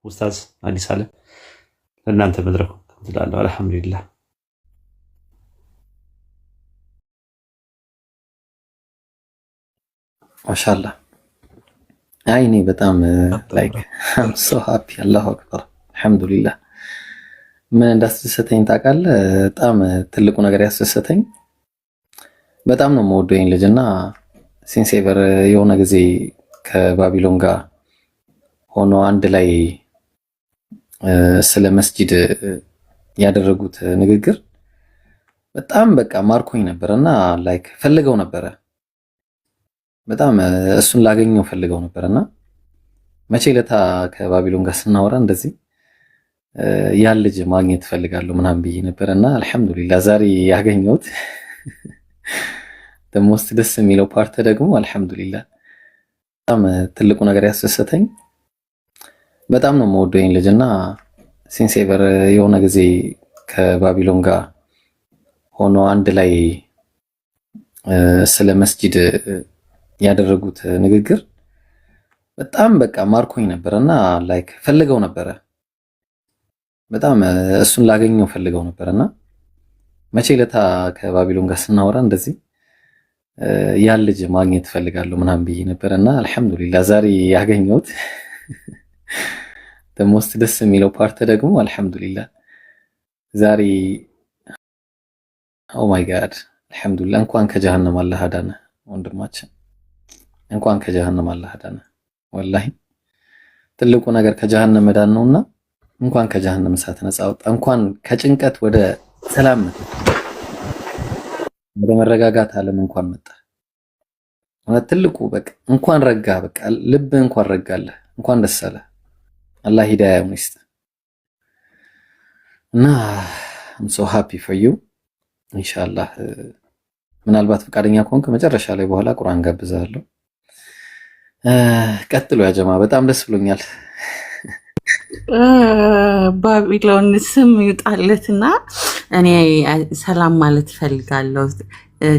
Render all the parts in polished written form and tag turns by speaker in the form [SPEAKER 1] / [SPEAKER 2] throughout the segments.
[SPEAKER 1] ኡስታዝ አዲስ አለ ለእናንተ መድረኩ ትላለሁ። አልሐምዱሊላህ
[SPEAKER 2] ማሻአላህ። አይ እኔ በጣም ላይክ አም ሶ ሃፒ አላሁ አክበር አልሐምዱሊላህ። ምን እንዳስደሰተኝ ታውቃለህ? በጣም ትልቁ ነገር ያስደሰተኝ በጣም ነው የምወደው ልጅ እና ሲንሴቨር የሆነ ጊዜ ከባቢሎን ጋር ሆኖ አንድ ላይ ስለ መስጂድ ያደረጉት ንግግር በጣም በቃ ማርኮኝ ነበርና ላይክ ፈልገው ነበረ። በጣም እሱን ላገኘው ፈልገው ነበርና መቼ ለታ ከባቢሎን ጋር ስናወራ እንደዚህ ያን ልጅ ማግኘት ፈልጋለሁ ምናምን ብዬ ነበርና አልሐምዱሊላህ ዛሬ ያገኘሁት። ደሞስት ደስ የሚለው ፓርት ደግሞ አልሐምዱሊላህ በጣም ትልቁ ነገር ያስደሰተኝ በጣም ነው የምወደው ልጅና ሲንሴቨር የሆነ ጊዜ ከባቢሎን ጋር ሆኖ አንድ ላይ ስለ መስጂድ ያደረጉት ንግግር በጣም በቃ ማርኮኝ ነበርና ላይክ ፈልገው ነበረ። በጣም እሱን ላገኘው ፈልገው ነበርና መቼ ለታ ከባቢሎን ጋር ስናወራ እንደዚህ ያን ልጅ ማግኘት ፈልጋለሁ ምናምን ብዬ ነበርና አልሐምዱሊላህ ዛሬ ያገኘሁት። ደሞስት ደስ የሚለው ፓርት ደግሞ አልሐምዱሊላህ ዛሬ ኦ ማይ ጋድ አልሐምዱሊላህ እንኳን ከጀሃነም አላህ አዳነ ወንድማችን፣ እንኳን ከጀሃነም አላህ አዳነ። ወላሂ ትልቁ ነገር ከጀሃነም መዳን ነውና እንኳን ከጀሃነም እሳት ነፃ ወጣ፣ እንኳን ከጭንቀት ወደ ሰላም ወደ መረጋጋት ዓለም እንኳን መጣ። እውነት ትልቁ በቃ እንኳን ረጋ፣ በቃ ልብ እንኳን ረጋለህ፣ እንኳን ደስ አለህ። አላህ ሂዳያውን ይስጥ እና I'm so happy for you ኢንሻአላህ። ምናልባት ፈቃደኛ ከሆንክ መጨረሻ ላይ በኋላ ቁርአን ጋብዛለሁ። ቀጥሉ ያ ጀማ፣ በጣም ደስ ብሎኛል።
[SPEAKER 3] ባቢሎን ስም ይውጣለትና እኔ ሰላም ማለት ፈልጋለሁ።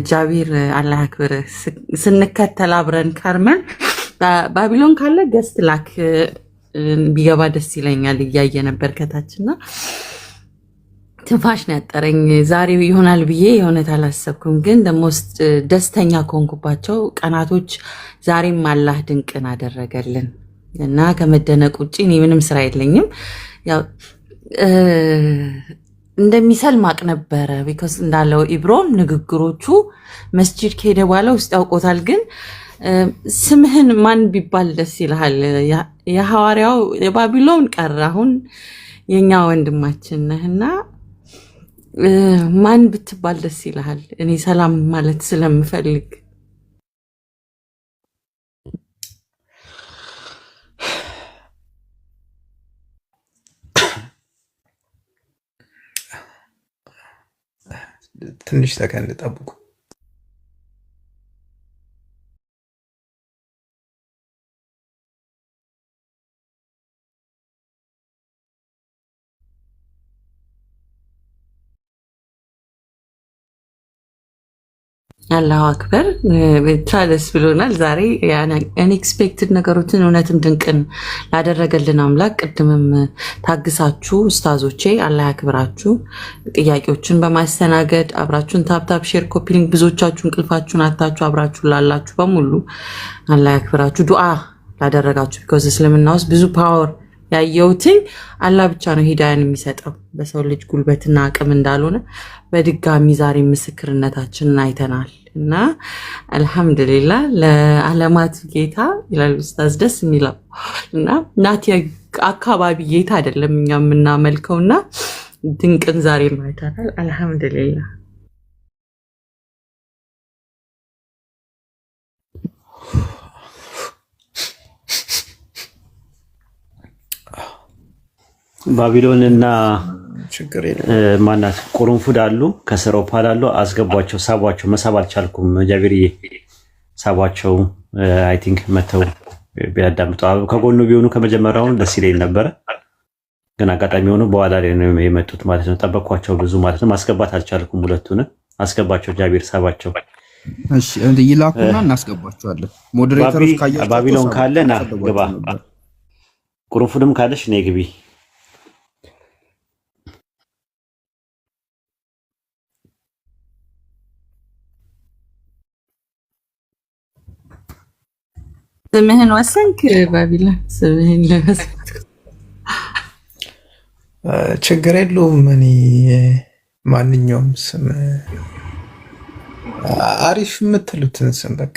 [SPEAKER 3] ጃቢር አላህ ያክብር። ስንከተል አብረን ከርመን ባቢሎን ካለ ገስት ላክ ቢገባ ደስ ይለኛል። እያየ ነበር ከታችና ትንፋሽ ነው ያጠረኝ። ዛሬ ይሆናል ብዬ የእውነት አላሰብኩም፣ ግን ደግሞ ደስተኛ ከሆንኩባቸው ቀናቶች ዛሬም አላህ ድንቅን አደረገልን እና ከመደነቅ ውጭ እኔ ምንም ስራ የለኝም። ያው እንደሚሰልም አቅ ነበረ ቢኮዝ እንዳለው ኢብሮን ንግግሮቹ መስጂድ ከሄደ በኋላ ውስጥ ያውቆታል። ግን ስምህን ማን ቢባል ደስ ይልሃል? የሐዋርያው የባቢሎን ቀረ፣ አሁን የኛ ወንድማችን ነህና ማን ብትባል ደስ ይልሃል? እኔ ሰላም ማለት ስለምፈልግ
[SPEAKER 4] ትንሽ ሰከንድ ጠብቁ።
[SPEAKER 3] አላሁ አክበር። ብቻ ደስ ብሎናል ዛሬ አንኤክስፔክትድ ነገሮችን እውነትም ድንቅን ላደረገልን አምላክ። ቅድምም ታግሳችሁ ኡስታዞቼ አላህ ያክብራችሁ፣ ጥያቄዎችን በማስተናገድ አብራችሁን ታፕታፕ ሼር ኮፒ ሊንክ ብዙዎቻችሁ እንቅልፋችሁን አታችሁ አብራችሁ ላላችሁ በሙሉ አላህ ያክብራችሁ። ዱዓ ላደረጋችሁ ቢኮዝ እስልምና ውስጥ ብዙ ፓወር ያየሁትኝ አላህ ብቻ ነው ሂዳያን የሚሰጠው በሰው ልጅ ጉልበትና አቅም እንዳልሆነ በድጋሚ ዛሬ ምስክርነታችንን አይተናል እና አልሐምዱሊላህ ለዓለማት ጌታ ይላል ኡስታዝ። ደስ የሚለው እና ናቲ አካባቢ ጌታ አይደለም እኛ የምናመልከውና ድንቅን ዛሬ አይተናል። አልሐምዱሊላህ
[SPEAKER 1] ባቢሎን እና ማናት ቁርንፉድ አሉ፣ ከስር ኦፓል አሉ። አስገቧቸው፣ ሳቧቸው። መሳብ አልቻልኩም። ጃቢርዬ ሳቧቸው። አይ ቲንክ መተው ቢያዳምጡ ከጎኑ ቢሆኑ ከመጀመሪያውን ደስ ይለኝ ነበረ፣ ግን አጋጣሚ ሆኖ በኋላ ላይ ነው የመጡት ማለት ነው። ጠበቅኳቸው ብዙ ማለት ነው። ማስገባት አልቻልኩም። ሁለቱን አስገባቸው። ጃቢር ሳባቸው።
[SPEAKER 5] እሺ ይላኩና እናስገባቸዋለን። ሞዴሬተሮች ካያችሁ
[SPEAKER 1] ባቢሎን ካለ ና ግባ። ቁርፉንም ካለሽ ነይ ግቢ።
[SPEAKER 3] ስምህን ወሰንክ ባቢሎን? ስምህን ለመስማት
[SPEAKER 4] ችግር የለውም። እኔ ማንኛውም ስም አሪፍ የምትሉትን ስም በቃ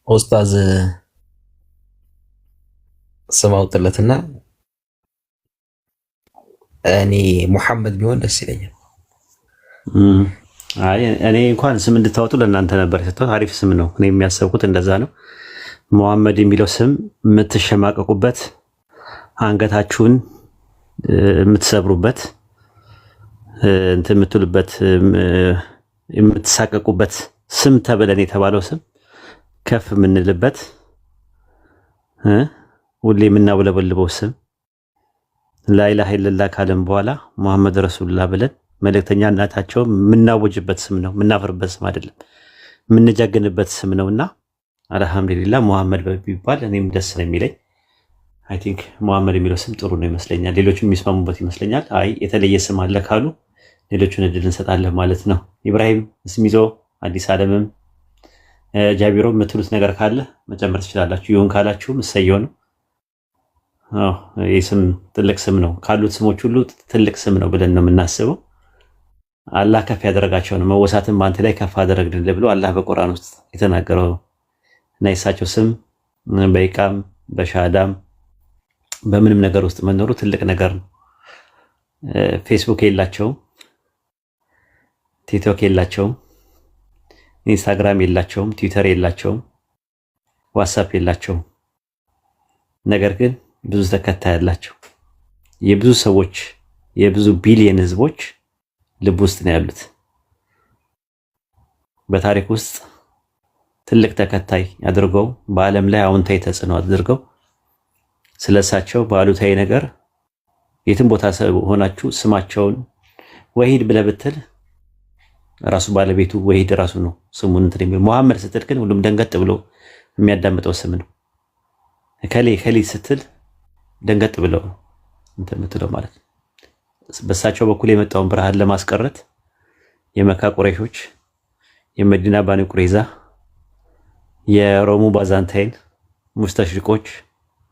[SPEAKER 5] ኡስታዝ ስም አውጥለትና እኔ ሙሐመድ ቢሆን ደስ ይለኛል።
[SPEAKER 1] አይ እኔ እንኳን ስም እንድታወጡ ለእናንተ ነበር የሰጠሁት። አሪፍ ስም ነው። እኔ የሚያሰብኩት እንደዛ ነው። ሙሐመድ የሚለው ስም የምትሸማቀቁበት፣ አንገታችሁን የምትሰብሩበት፣ እንትን የምትሉበት፣ የምትሳቀቁበት ስም ተብለን የተባለው ስም ከፍ የምንልበት ሁሌ የምናውለበልበው ስም ላኢላሃ ኢለላህ ካለም በኋላ ሙሐመድ ረሱሉላህ ብለን መልእክተኛ እናታቸው የምናወጅበት ስም ነው። የምናፍርበት ስም አይደለም፣ የምንጀግንበት ስም ነውና አልሐምዱሊላህ ሙሐመድ ቢባል እኔም ደስ ነው የሚለኝ። አይ ቲንክ ሙሐመድ የሚለው ስም ጥሩ ነው ይመስለኛል። ሌሎችም የሚስማሙበት ይመስለኛል። አይ የተለየ ስም አለ ካሉ ሌሎቹን እድል እንሰጣለን ማለት ነው። ኢብራሂም ስም ይዞ አዲስ ዓለምም ጃቢሮ የምትሉት ነገር ካለ መጨመር ትችላላችሁ። ይሁን ካላችሁም እሰየው ነው። ይህ ስም ትልቅ ስም ነው፣ ካሉት ስሞች ሁሉ ትልቅ ስም ነው ብለን ነው የምናስበው። አላህ ከፍ ያደረጋቸው ነው። መወሳትን በአንተ ላይ ከፍ አደረግንልህ ብሎ አላህ በቁርአን ውስጥ የተናገረው እና የእሳቸው ስም በኢቃም በሻሃዳም በምንም ነገር ውስጥ መኖሩ ትልቅ ነገር ነው። ፌስቡክ የላቸውም፣ ቲክቶክ የላቸውም፣ ኢንስታግራም የላቸውም፣ ትዊተር የላቸውም፣ ዋትስአፕ የላቸውም። ነገር ግን ብዙ ተከታይ ያላቸው የብዙ ሰዎች የብዙ ቢሊየን ህዝቦች ልብ ውስጥ ነው ያሉት። በታሪክ ውስጥ ትልቅ ተከታይ አድርገው በዓለም ላይ አዎንታዊ ተጽዕኖ አድርገው ስለሳቸው ባሉታዊ ነገር የትም ቦታ ሆናችሁ ስማቸውን ወሂድ ብለህ ብትል ራሱ ባለቤቱ ወሂድ ራሱ ነው ስሙን እንትን የሚል። መሐመድ ስትል ግን ሁሉም ደንገጥ ብሎ የሚያዳምጠው ስም ነው። ከሌ ስትል ደንገጥ ብለው እንትን የምትለው ማለት ነው። በሳቸው በኩል የመጣውን ብርሃን ለማስቀረት የመካ ቁረይሾች፣ የመዲና ባኒ ቁረይዛ፣ የሮሙ ባዛንታይን ሙስተሽሪቆች፣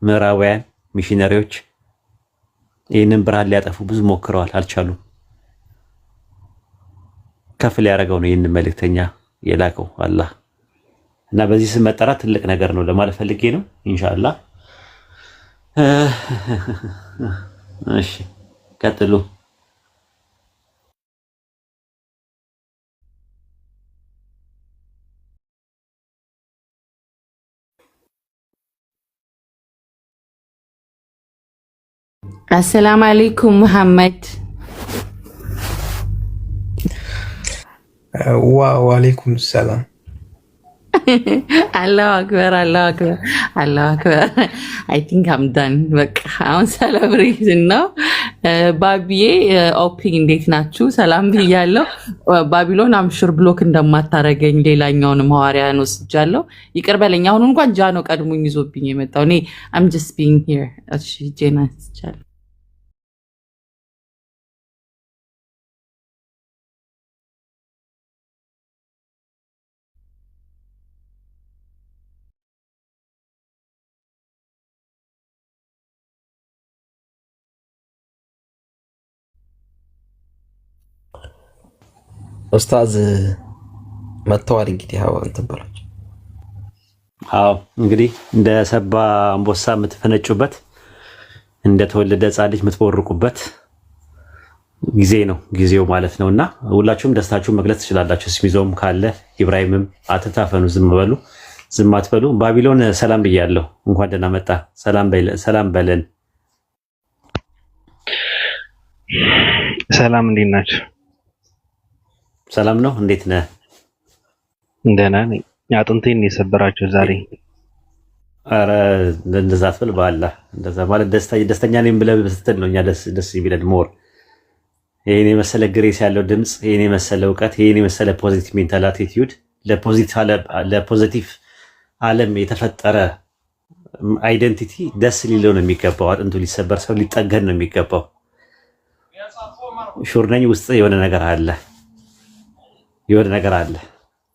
[SPEAKER 1] ምዕራባውያን ሚሽነሪዎች ይህንን ብርሃን ሊያጠፉ ብዙ ሞክረዋል፣ አልቻሉም። ከፍ ሊያደርገው ነው ይህንን መልእክተኛ የላከው አላህ እና በዚህ ስም መጠራት ትልቅ ነገር ነው ለማለት ፈልጌ ነው። ኢንሻአላህ እሺ ቀጥሉ።
[SPEAKER 3] አሰላሙ አለይኩም መሐመድ።
[SPEAKER 4] ወአለይኩም ሰላም።
[SPEAKER 3] አላሁ አክበር አላሁ አክበር አላሁ አክበር። አይ ቲንክ አም ዳን። በቃ አሁን ሰለብሬሽን ነው። ባቢዬ ኦፒ እንዴት ናችሁ? ሰላም ብያለሁ። ባቢሎን አምሹር ብሎክ እንደማታረገኝ ሌላኛውን ሐዋርያን ወስጃለሁ። ይቅር በለኝ። አሁን እንኳን ጃ ነው ቀድሞኝ ይዞብኝ የመጣው። እኔ አም ጀስት ቢንግ ሂር። እሺ ጄና ስቻለ
[SPEAKER 5] ኡስታዝ መጥተዋል። እንግዲህ አዎ እንትን በላቸው።
[SPEAKER 1] አዎ እንግዲህ እንደ ሰባ አንበሳ የምትፈነጩበት እንደተወለደ ሕፃን ልጅ የምትቦርቁበት ጊዜ ነው ጊዜው ማለት ነውና ሁላችሁም ደስታችሁን መግለጽ ትችላላችሁ። ስሚዞም ካለ ኢብራሂምም አትታፈኑ፣ ዝም በሉ፣ ዝም አትበሉ። ባቢሎን ሰላም ብያለሁ። እንኳን ደህና መጣ። ሰላም በለን።
[SPEAKER 6] ሰላም እንዴት ናችሁ?
[SPEAKER 1] ሰላም ነው። እንዴት ነህ?
[SPEAKER 6] ደህና ነኝ። አጥንቴን የሰበራቸው ዛሬ
[SPEAKER 1] ኧረ እንደዛ አትበል በአላህ። እንደዛ ማለት ደስተኛ ነኝ ብለህ ስትል ነው እኛ ደስ የሚለን ሞር። ይሄን የመሰለ ግሬስ ያለው ድምፅ፣ ይሄን የመሰለ እውቀት፣ ይሄን የመሰለ ፖዚቲቭ ሜንታል አቲቲዩድ ለፖዚቲቭ ዓለም የተፈጠረ አይደንቲቲ ደስ ሊለው ነው የሚገባው። አጥንቱ ሊሰበር ሰው ሊጠገን ነው የሚገባው። ሹር ነኝ ውስጥ የሆነ ነገር አለ፣ የሆነ ነገር አለ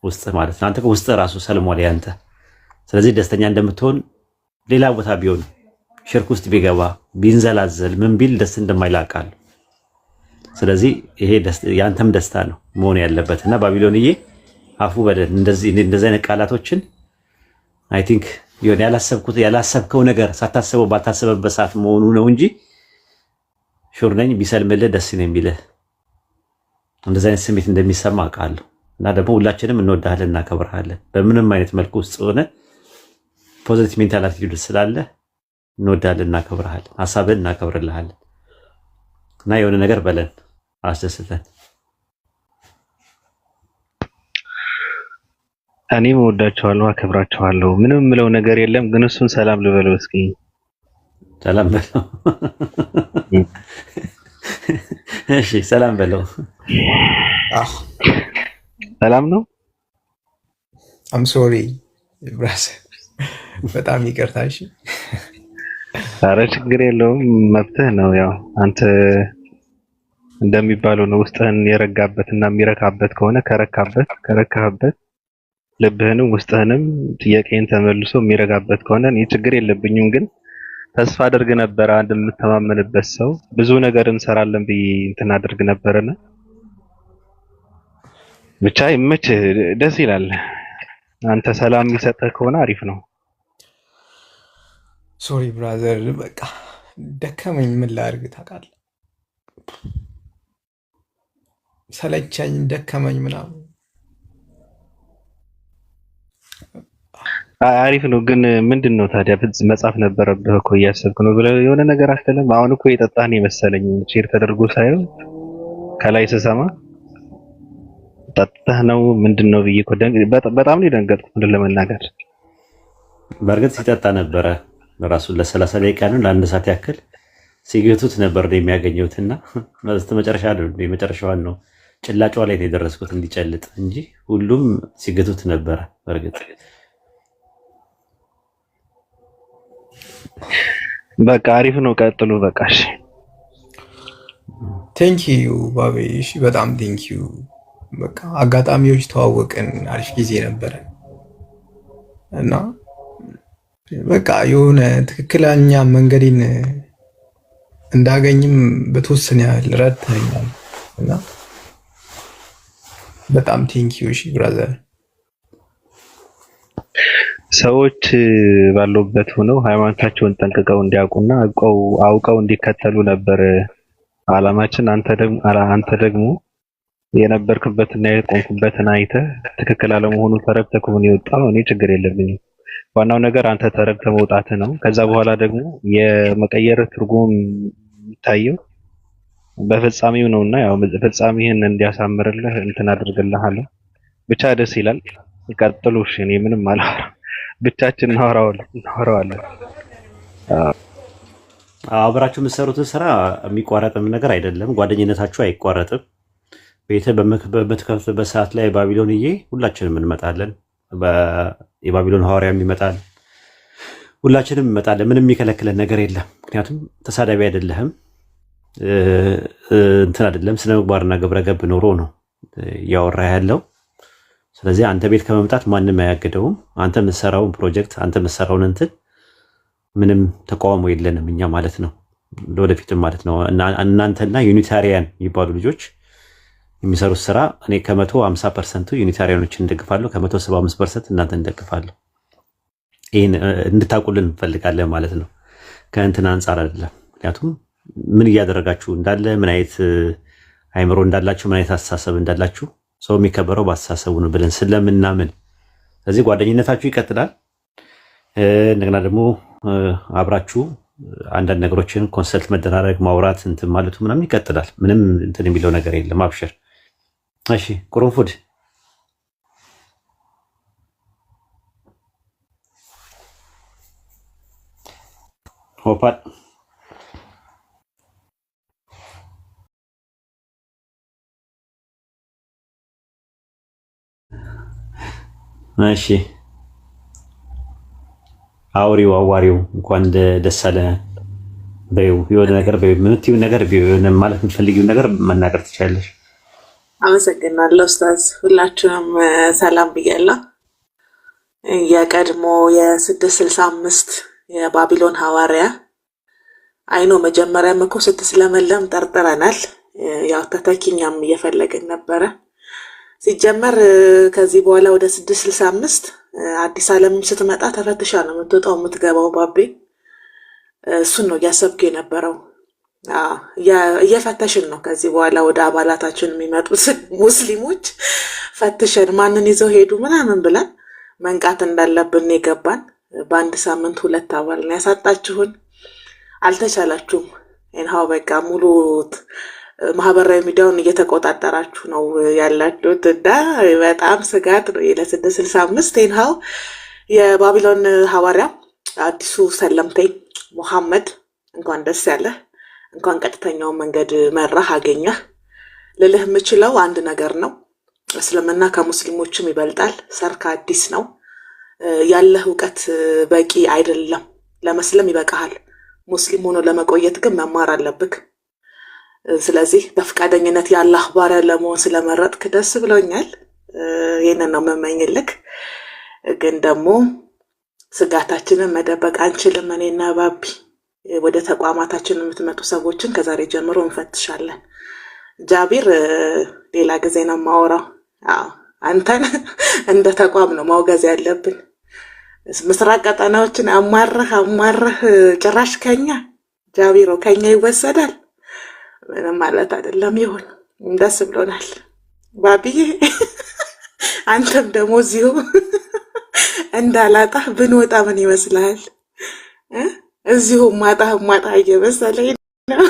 [SPEAKER 1] ውስጥ ማለት ነው። አንተ ውስጥ ራሱ ሰልሟል ያንተ። ስለዚህ ደስተኛ እንደምትሆን ሌላ ቦታ ቢሆን ሽርክ ውስጥ ቢገባ ቢንዘላዘል ምን ቢል ደስ እንደማይላቃል። ስለዚህ ይሄ ያንተም ደስታ ነው መሆን ያለበት እና ባቢሎንዬ አፉ በለን እንደዚህ አይነት ቃላቶችን አይ ቲንክ ይሁን ያላሰብከው ነገር ሳታስበው ባልታሰበበት ሰዓት መሆኑ ነው እንጂ ሹር ነኝ ቢሰልምልህ ደስ ነው የሚልህ። እንደዚህ አይነት ስሜት እንደሚሰማ አውቃለሁ እና ደግሞ ሁላችንም እንወዳለን እናከብርሃለን። በምንም አይነት መልኩ ውስጥ ሆነ ፖዚቲቭ ሜንታል አቲቲዩድ ስላለ እንወዳለን እናከብርሃለን፣ ሀሳብህን እናከብርልሃለን እና የሆነ ነገር በለን አስደስተን።
[SPEAKER 6] እኔም እወዳቸዋለሁ አከብራቸዋለሁ። ምንም የምለው ነገር የለም፣ ግን እሱን ሰላም ልበለው እስኪ።
[SPEAKER 1] ሰላም በለው። እሺ ሰላም በለው።
[SPEAKER 6] ሰላም ነው።
[SPEAKER 4] አም ሶሪ ብራዘር፣ በጣም ይቅርታ። እሺ
[SPEAKER 6] ኧረ ችግር የለውም መብትህ ነው። ያው አንተ እንደሚባለው ነው ውስጥህን የረጋበትና የሚረካበት ከሆነ ከረካህበት ልብህንም ውስጥህንም ጥያቄን ተመልሶ የሚረጋበት ከሆነ እኔ ችግር የለብኝም። ግን ተስፋ አድርግ ነበር አንድ የምተማመንበት ሰው ብዙ ነገር እንሰራለን ብዬ እንትን አድርግ ነበርና ብቻ ይመችህ፣ ደስ ይላል። አንተ ሰላም የሚሰጥህ ከሆነ አሪፍ ነው።
[SPEAKER 4] ሶሪ ብራዘር፣ በቃ ደከመኝ። ምን ላድርግ ታውቃለህ? ሰለቸኝ፣ ደከመኝ ምናምን።
[SPEAKER 6] አሪፍ ነው። ግን ምንድን ነው ታዲያ መጻፍ ነበረብህ እኮ እያሰብክ ነው ብለህ የሆነ ነገር አትልም? አሁን እኮ የጠጣህ ነው የመሰለኝ ሼር ተደርጎ ሳይሆን ከላይ ስሰማ ጠጥተህ ነው ምንድን ነው ብዬ እኮ በጣም ነው የደነገጥኩት ለመናገር።
[SPEAKER 1] በእርግጥ ሲጠጣ ነበረ ራሱን ለ30 ደቂቃ ነው ለአንድ ሰዓት ያክል ሲገቱት ነበር የሚያገኘውትና መጨረሻ ነው የመጨረሻዋን ነው ጭላጫዋ ላይ ነው የደረስኩት እንዲጨልጥ እንጂ ሁሉም ሲገቱት ነበረ። በእርግጥ
[SPEAKER 6] በቃ አሪፍ ነው፣ ቀጥሉ። በቃ እሺ፣
[SPEAKER 4] ቴንኪዩ ባቤ። እሺ በጣም ቴንኪዩ። በቃ አጋጣሚዎች ተዋወቅን፣ አሪፍ ጊዜ ነበረ እና በቃ የሆነ ትክክለኛ መንገዴን እንዳገኝም በተወሰነ ያህል ረድተኛል እና በጣም ቴንኪዩ። እሺ ብራዘር።
[SPEAKER 6] ሰዎች ባሉበት ሆነው ሃይማኖታቸውን ጠንቅቀው እንዲያውቁና አውቀው እንዲከተሉ ነበር አላማችን። አንተ ደግሞ የነበርክበትና የቆምክበትን አይተህ ትክክል አለመሆኑ ተረድተህ ከሆነ የወጣው እኔ ችግር የለብኝም። ዋናው ነገር አንተ ተረድተህ መውጣትህ ነው። ከዛ በኋላ ደግሞ የመቀየር ትርጉም የሚታየው በፍጻሜው ነውና ያው ፍጻሜህን እንዲያሳምርልህ እንትን አድርግልሃለሁ። ብቻ ደስ ይላል። ይቀጥሉ። እሺ እኔ ምንም አላወራም፣ ብቻችን እናወራዋለን።
[SPEAKER 1] አብራችሁ የምትሰሩትን ስራ የሚቋረጥም ነገር አይደለም። ጓደኝነታችሁ አይቋረጥም። ቤተ በምትከፍትበት ሰዓት ላይ ባቢሎንዬ ሁላችንም እንመጣለን። የባቢሎን ሐዋርያም ይመጣል፣ ሁላችንም እንመጣለን። ምንም የሚከለክለን ነገር የለም። ምክንያቱም ተሳዳቢ አይደለህም፣ እንትን አይደለም፣ ስነ ምግባርና ግብረ ገብ ኖሮ ነው እያወራ ያለው። ስለዚህ አንተ ቤት ከመምጣት ማንም አያገደውም። አንተ የምትሰራውን ፕሮጀክት አንተ የምትሰራውን እንትን ምንም ተቃውሞ የለንም እኛ ማለት ነው፣ ለወደፊትም ማለት ነው። እናንተና ዩኒታሪያን የሚባሉ ልጆች የሚሰሩት ስራ እኔ ከ150% ዩኒታሪያኖችን እንደግፋለሁ፣ ከ175% እናንተ እንደግፋለሁ። ይህን እንድታውቁልን እንፈልጋለን ማለት ነው። ከእንትን አንጻር አይደለም። ምክንያቱም ምን እያደረጋችሁ እንዳለ፣ ምን አይነት አይምሮ እንዳላችሁ፣ ምን አይነት አስተሳሰብ እንዳላችሁ ሰው የሚከበረው በአስተሳሰቡ ነው ብለን ስለምናምን፣ ስለዚህ ጓደኝነታችሁ ይቀጥላል። እንደገና ደግሞ አብራችሁ አንዳንድ ነገሮችን ኮንሰልት መደራረግ፣ ማውራት፣ እንትን ማለቱ ምናምን ይቀጥላል። ምንም እንትን የሚለው ነገር የለም። አብሽር። እሺ ቁርንፉድ ኦፓል እሺ አዋሪው እንኳን ደስ አለ በይው። የሆነ ነገር በይው፣ የምትይው ነገር በይው፣ ማለት የምትፈልጊው ነገር መናገር ትችላለሽ።
[SPEAKER 7] አመሰግናለሁ ኡስታዝ፣ ሁላችሁንም ሰላም ብያለሁ። የቀድሞ የ665 የባቢሎን ሐዋርያ አይኖ መጀመሪያም እኮ ስትስለመለም ጠርጥረናል። ያው ተተኪኛም እየፈለግን ነበረ። ሲጀመር ከዚህ በኋላ ወደ 665 አዲስ ዓለምም ስትመጣ ተፈትሻ ነው የምትወጣው የምትገባው። ባቤ እሱን ነው እያሰብኩ የነበረው። እየፈተሽን ነው ከዚህ በኋላ ወደ አባላታችን የሚመጡት ሙስሊሞች ፈትሸን ማንን ይዘው ሄዱ ምናምን ብለን መንቃት እንዳለብን የገባን። በአንድ ሳምንት 2 አባል ነው ያሳጣችሁን። አልተቻላችሁም። ይሄው በቃ ሙሉ ማህበራዊ ሚዲያውን እየተቆጣጠራችሁ ነው ያላችሁት እና በጣም ስጋት ነው ለ665። ይሄው የባቢሎን ሐዋርያ አዲሱ ሰለምተኝ ሙሐመድ እንኳን ደስ ያለህ፣ እንኳን ቀጥተኛውን መንገድ መራህ አገኘህ። ልልህ የምችለው አንድ ነገር ነው። እስልምና ከሙስሊሞችም ይበልጣል። ሰርክ አዲስ ነው። ያለህ እውቀት በቂ አይደለም። ለመስለም ይበቃሃል። ሙስሊም ሆኖ ለመቆየት ግን መማር አለብክ። ስለዚህ በፍቃደኝነት የአላህ ባሪያ ለመሆን ስለመረጥክ ደስ ብሎኛል። ይህንን ነው የምመኝልክ። ግን ደግሞ ስጋታችንን መደበቅ አንችልም። እኔና ባቢ ወደ ተቋማታችን የምትመጡ ሰዎችን ከዛሬ ጀምሮ እንፈትሻለን። ጃቢር ሌላ ጊዜ ነው የማወራው። አንተን እንደ ተቋም ነው ማውገዝ ያለብን። ምስራቅ ቀጠናዎችን አማረህ ጭራሽ ከኛ ጃቢሮ ከኛ ይወሰዳል። ምንም ማለት አይደለም። ይሁን፣ ደስ ብሎናል ባቢዬ። አንተም ደግሞ እዚሁ እንዳላጣህ ብንወጣ ምን ይመስልሃል? እዚሁ ማጣ እየመሰለኝ ነው።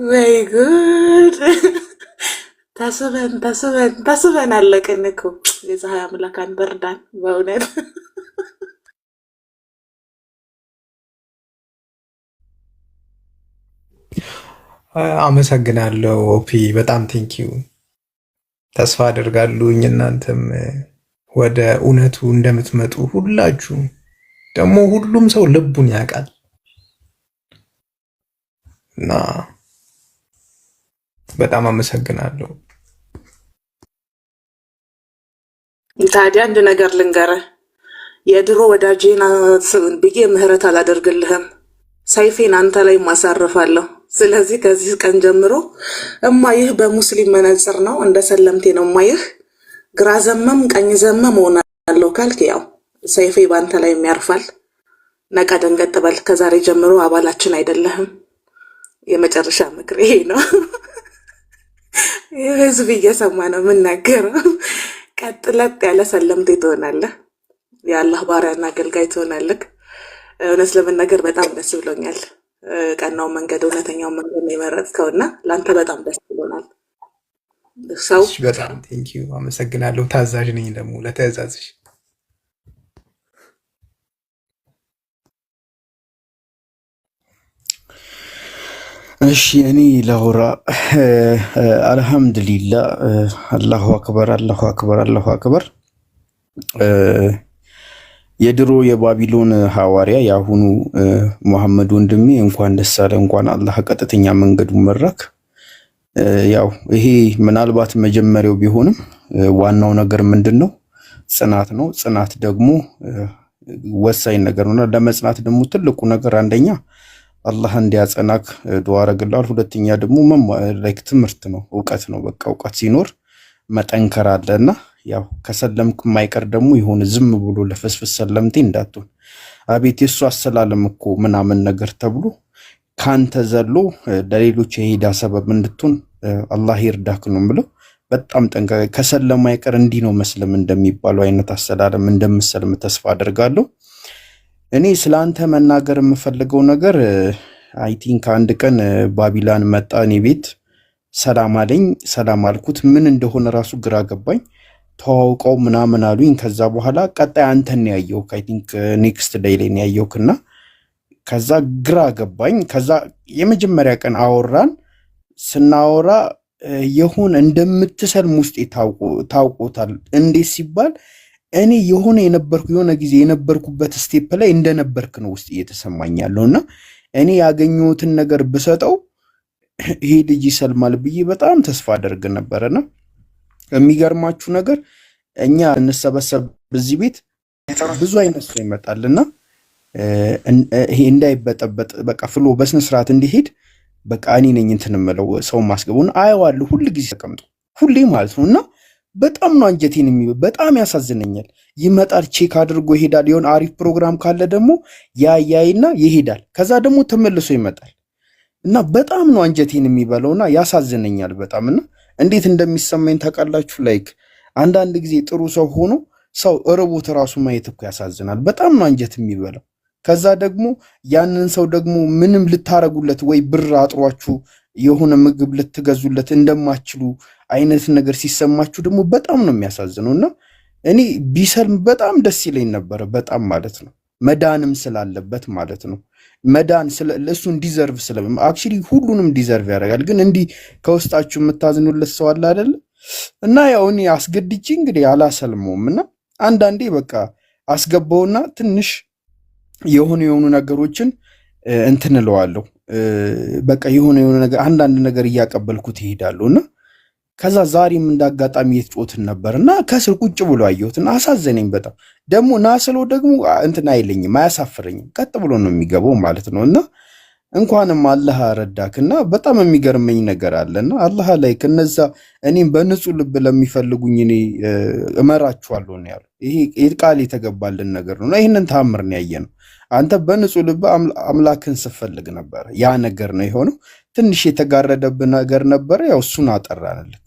[SPEAKER 7] ወይ ጉድ! ተስበን አለቅን እኮ። የፀሐይ አምላክ አንተ እርዳን በእውነት።
[SPEAKER 4] አመሰግናለሁ ኦፒ፣ በጣም ቴንኪዩ። ተስፋ አደርጋለሁኝ እናንተም ወደ እውነቱ እንደምትመጡ ሁላችሁ። ደግሞ ሁሉም ሰው ልቡን ያውቃል እና በጣም አመሰግናለሁ።
[SPEAKER 7] ታዲያ አንድ ነገር ልንገርህ፣ የድሮ ወዳጄን ብዬ ምህረት አላደርግልህም። ሰይፌን አንተ ላይ ማሳርፋለሁ። ስለዚህ ከዚህ ቀን ጀምሮ እማይህ በሙስሊም መነጽር ነው፣ እንደ ሰለምቴ ነው እማይህ። ግራ ዘመም ቀኝ ዘመም ሆናለሁ ካልክ ያው ሰይፌ በአንተ ላይ የሚያርፋል። ነቃ ደንገጥ በል። ከዛሬ ጀምሮ አባላችን አይደለህም። የመጨረሻ ምክር ይሄ ነው። ህዝብ እየሰማ ነው የምናገረው። ቀጥለጥ ያለ ሰለምቴ ትሆናለህ። የአላህ ባሪያና አገልጋይ ትሆናለህ። እውነት ለመናገር በጣም ደስ ብሎኛል። ቀናው መንገድ እውነተኛው መንገድ ነው የመረጥከውና ለአንተ በጣም ደስ ብሎናል። ሰው
[SPEAKER 4] በጣም ቴንኪዩ፣ አመሰግናለሁ። ታዛዥ ነኝ ደግሞ ለተዛዝሽ።
[SPEAKER 8] እሺ እኔ ላውራ። አልሐምዱሊላ፣ አላሁ አክበር፣ አላሁ አክበር፣ አላሁ አክበር። የድሮ የባቢሎን ሐዋርያ የአሁኑ መሐመድ ወንድሜ እንኳን ደስ አለ፣ እንኳን አላህ ቀጥተኛ መንገዱ መራክ። ያው ይሄ ምናልባት መጀመሪያው ቢሆንም ዋናው ነገር ምንድን ነው? ጽናት ነው። ጽናት ደግሞ ወሳኝ ነገር ነው። ለመጽናት ደግሞ ትልቁ ነገር አንደኛ አላህ እንዲያጸናክ ዱዓ አረግልሃል። ሁለተኛ ደግሞ ትምህርት ነው፣ እውቀት ነው። በቃ እውቀት ሲኖር መጠንከር አለና ያው ከሰለምክ የማይቀር ደግሞ ይሁን ዝም ብሎ ለፈስፈስ ሰለምቴ እንዳትሆን። አቤት የሱ አሰላለም እኮ ምናምን ነገር ተብሎ ካንተ ዘሎ ለሌሎች የሄዳ ሰበብ እንድትሆን አላህ ይርዳክ ነው የምለው። በጣም ጠንቀቅ። ከሰለማ አይቀር እንዲህ ነው መስለም እንደሚባለው አይነት አሰላለም እንደምሰልም ተስፋ አደርጋለሁ። እኔ ስላንተ መናገር የምፈልገው ነገር አይ ቲንክ አንድ ቀን ባቢላን መጣ እኔ ቤት ሰላም አለኝ። ሰላም አልኩት። ምን እንደሆነ ራሱ ግራ ገባኝ። ተዋውቀው ምናምን አሉኝ። ከዛ በኋላ ቀጣይ አንተን ያየው አይ ቲንክ ኔክስት ዴይ ላይ ያየውክና ከዛ ግራ ገባኝ። ከዛ የመጀመሪያ ቀን አወራን። ስናወራ የሆነ እንደምትሰልም ውስጥ ታውቆታል። እንዴት ሲባል እኔ የሆነ ጊዜ የነበርኩበት ስቴፕ ላይ እንደነበርክ ነው ውስጥ እየተሰማኝ ያለውና እኔ ያገኘሁትን ነገር ብሰጠው ይሄ ልጅ ይሰልማል ብዬ በጣም ተስፋ አደርግ ነበርና የሚገርማችሁ ነገር እኛ እንሰበሰብ በዚህ ቤት ብዙ አይነት ሰው ይመጣልና ይሄ እንዳይበጠበጥ በቃ ፍሎ በስነ ስርዓት እንዲሄድ በቃ እኔ ነኝ እንትን እምለው ሰው ማስገቡን አየዋለሁ ሁሉ ጊዜ ተቀምጦ ሁሌ ማለት ነውና በጣም ነው አንጀቴን በጣም ያሳዝነኛል። ይመጣል ቼክ አድርጎ ይሄዳል። የሆነ አሪፍ ፕሮግራም ካለ ደግሞ ያያይና ይሄዳል። ከዛ ደግሞ ተመልሶ ይመጣል እና በጣም ነው አንጀቴን የሚበላውና ያሳዝነኛል በጣምና እንዴት እንደሚሰማኝ ታውቃላችሁ? ላይክ አንዳንድ ጊዜ ጥሩ ሰው ሆኖ ሰው እርቦት ራሱ ማየት እኮ ያሳዝናል። በጣም ነው አንጀት የሚበላው። ከዛ ደግሞ ያንን ሰው ደግሞ ምንም ልታረጉለት ወይ ብር አጥሯችሁ የሆነ ምግብ ልትገዙለት እንደማትችሉ አይነት ነገር ሲሰማችሁ ደግሞ በጣም ነው የሚያሳዝነውና እኔ ቢሰልም በጣም ደስ ይለኝ ነበር በጣም ማለት ነው። መዳንም ስላለበት ማለት ነው። መዳን ለእሱን ዲዘርቭ አክቹሊ ሁሉንም ዲዘርቭ ያደርጋል። ግን እንዲህ ከውስጣችሁ የምታዝኑለት ሰው አለ አይደል? እና ያው እኔ አስገድጄ እንግዲህ አላሰልመውም እና አንዳንዴ በቃ አስገባውና ትንሽ የሆኑ ነገሮችን እንትን እለዋለሁ። በቃ የሆነ ነገር አንዳንድ ነገር እያቀበልኩት ይሄዳለሁና ከዛ ዛሬም እንዳጋጣሚ የተጮትን ነበርና ከስር ቁጭ ብሎ አየሁትና አሳዘነኝ በጣም። ደግሞ ናስሎ ደግሞ እንትን አይለኝም አያሳፍረኝም። ቀጥ ብሎ ነው የሚገባው ማለት ነውና እንኳንም አላህ ረዳክና በጣም የሚገርመኝ ነገር አለና አላህ ላይ ከነዛ እኔም በንጹህ ልብ ለሚፈልጉኝ እኔ እመራቸዋለሁ ነው ያለው። ይሄ ቃል የተገባልን ነገር ነው። ይሄንን ታምር ነው ያየነው። አንተ በንጹህ ልብ አምላክን ስትፈልግ ነበር። ያ ነገር ነው የሆነው። ትንሽ የተጋረደብህ ነገር ነበር፣ ያው እሱን አጠራንልህ።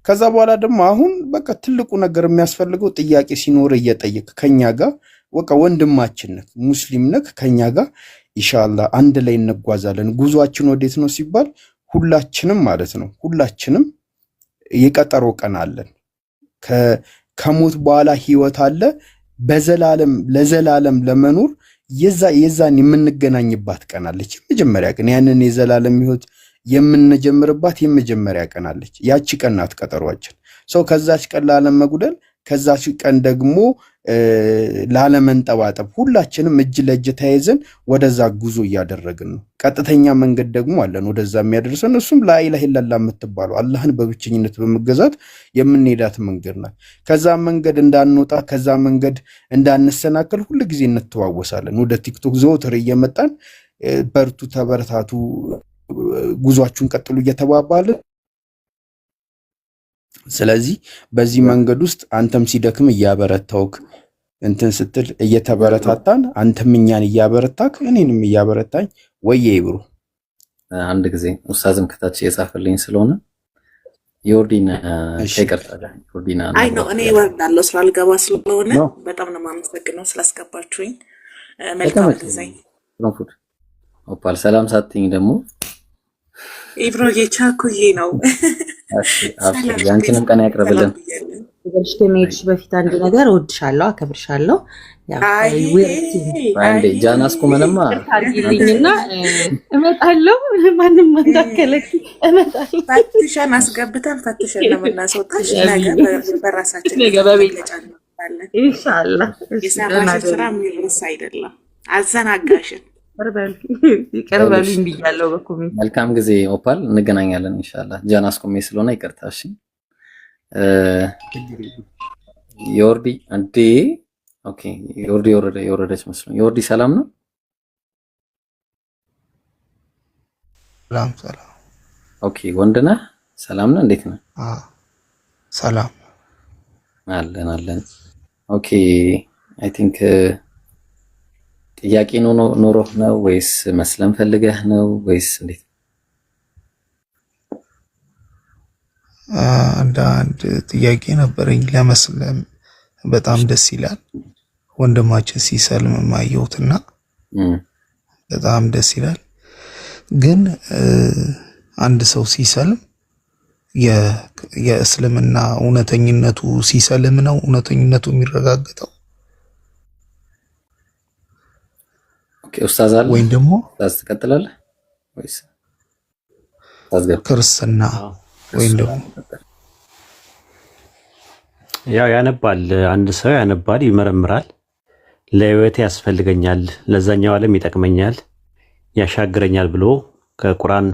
[SPEAKER 8] ከዛ በኋላ ደግሞ አሁን በቃ ትልቁ ነገር የሚያስፈልገው ጥያቄ ሲኖር እየጠየቅ ከኛ ጋር በቃ ወንድማችን ነህ፣ ሙስሊም ነህ፣ ከኛ ጋር ኢንሻአላህ አንድ ላይ እንጓዛለን። ጉዟችን ወዴት ነው ሲባል ሁላችንም ማለት ነው ሁላችንም የቀጠሮ ቀን አለን። ከሞት በኋላ ህይወት አለ። ለዘላለም ለመኖር የዛን የምንገናኝባት ቀን አለች። የመጀመሪያ ቀን ያንን የዘላለም ህይወት የምንጀምርባት የመጀመሪያ ቀን አለች። ያቺ ቀን ናት ቀጠሯችን። ሰው ከዛች ቀን ላለመጉደል ከዛች ቀን ደግሞ ላለመንጠባጠብ ሁላችንም እጅ ለእጅ ተያይዘን ወደዛ ጉዞ እያደረግን ነው። ቀጥተኛ መንገድ ደግሞ አለን ወደዛ የሚያደርሰን። እሱም ላኢላሀ ኢለላህ የምትባለው አላህን በብቸኝነት በመገዛት የምንሄዳት መንገድ ናት። ከዛ መንገድ እንዳንወጣ ከዛ መንገድ እንዳንሰናከል ሁሉ ጊዜ እንተዋወሳለን። ወደ ቲክቶክ ዘወትር እየመጣን በርቱ፣ ተበረታቱ፣ ጉዟችሁን ቀጥሉ እየተባባልን ስለዚህ በዚህ መንገድ ውስጥ አንተም ሲደክም እያበረታውክ እንትን ስትል እየተበረታታን አንተም እኛን እያበረታክ እኔንም እያበረታኝ ወየ ይብሩ።
[SPEAKER 2] አንድ ጊዜ ኡስታዝም ከታች የጻፈልኝ ስለሆነ ዮርዲና ተቀርጣለ ዮርዲና
[SPEAKER 7] አይ ነው እኔ ወርዳለሁ ስላልገባ ስለሆነ በጣም ነው የማመሰግነው ስላስገባችሁኝ። መልካም ጊዜ
[SPEAKER 2] ፍራንክፉርት ኦፓል ሰላም ሳትኝ ደግሞ
[SPEAKER 7] ኢብሮዬ ቻኩዬ ነው።
[SPEAKER 2] ያንቺንም ቀን ያቅርብልን።
[SPEAKER 3] በልሽ ከመሄድሽ በፊት አንድ ነገር እወድሻለሁ፣ አከብርሻለሁ።
[SPEAKER 2] አንዴ ጃናስኩ ምንማ
[SPEAKER 3] አርጊልኝና እመጣለሁ። ማንም እንዳከለክ እመጣለሁ።
[SPEAKER 7] ፈትሸን አስገብተን ፈትሸን ለምናስወጣሽ ነገር በራሳችን
[SPEAKER 3] ኢንሻአላህ።
[SPEAKER 7] የሰራሽ ስራ የሚረሳ አይደለም። አዘናጋሽን
[SPEAKER 3] ይቀርበልኝ ብያለሁ በኮሜንት።
[SPEAKER 2] መልካም ጊዜ ኦፓል፣ እንገናኛለን ኢንሻአላህ። ጃናስኩሜ ስለሆነ ይቅርታ። እሺ ዮርዲ አንዴ ኦኬ። ዮርዲ የወረደች መስሎኝ። ዮርዲ ሰላም ነው?
[SPEAKER 4] ሰላም።
[SPEAKER 2] ኦኬ ወንድ ነህ? ሰላም ነው? እንዴት ነህ?
[SPEAKER 4] ሰላም
[SPEAKER 2] አለን። ኦኬ አይ ቲንክ ጥያቄ ኖሮህ ነው ወይስ መስለም ፈልገህ ነው ወይስ እንዴት?
[SPEAKER 4] አንድ ጥያቄ ነበረኝ። ለመስለም በጣም ደስ ይላል። ወንድማችን ሲሰልም ማየውትና በጣም ደስ ይላል። ግን አንድ ሰው ሲሰልም የእስልምና እውነተኝነቱ ሲሰልም ነው እውነተኝነቱ የሚረጋገጠው?
[SPEAKER 2] ኦኬ ኡስታዝ አለ
[SPEAKER 4] ወይም ደግሞ
[SPEAKER 2] ኡስታዝ ትቀጥላለህ ወይስ
[SPEAKER 4] ክርስትና ወይም ደግሞ
[SPEAKER 1] ያው ያነባል፣ አንድ ሰው ያነባል፣ ይመረምራል። ለህይወቴ ያስፈልገኛል፣ ለዛኛው ዓለም ይጠቅመኛል፣ ያሻግረኛል ብሎ ከቁርአን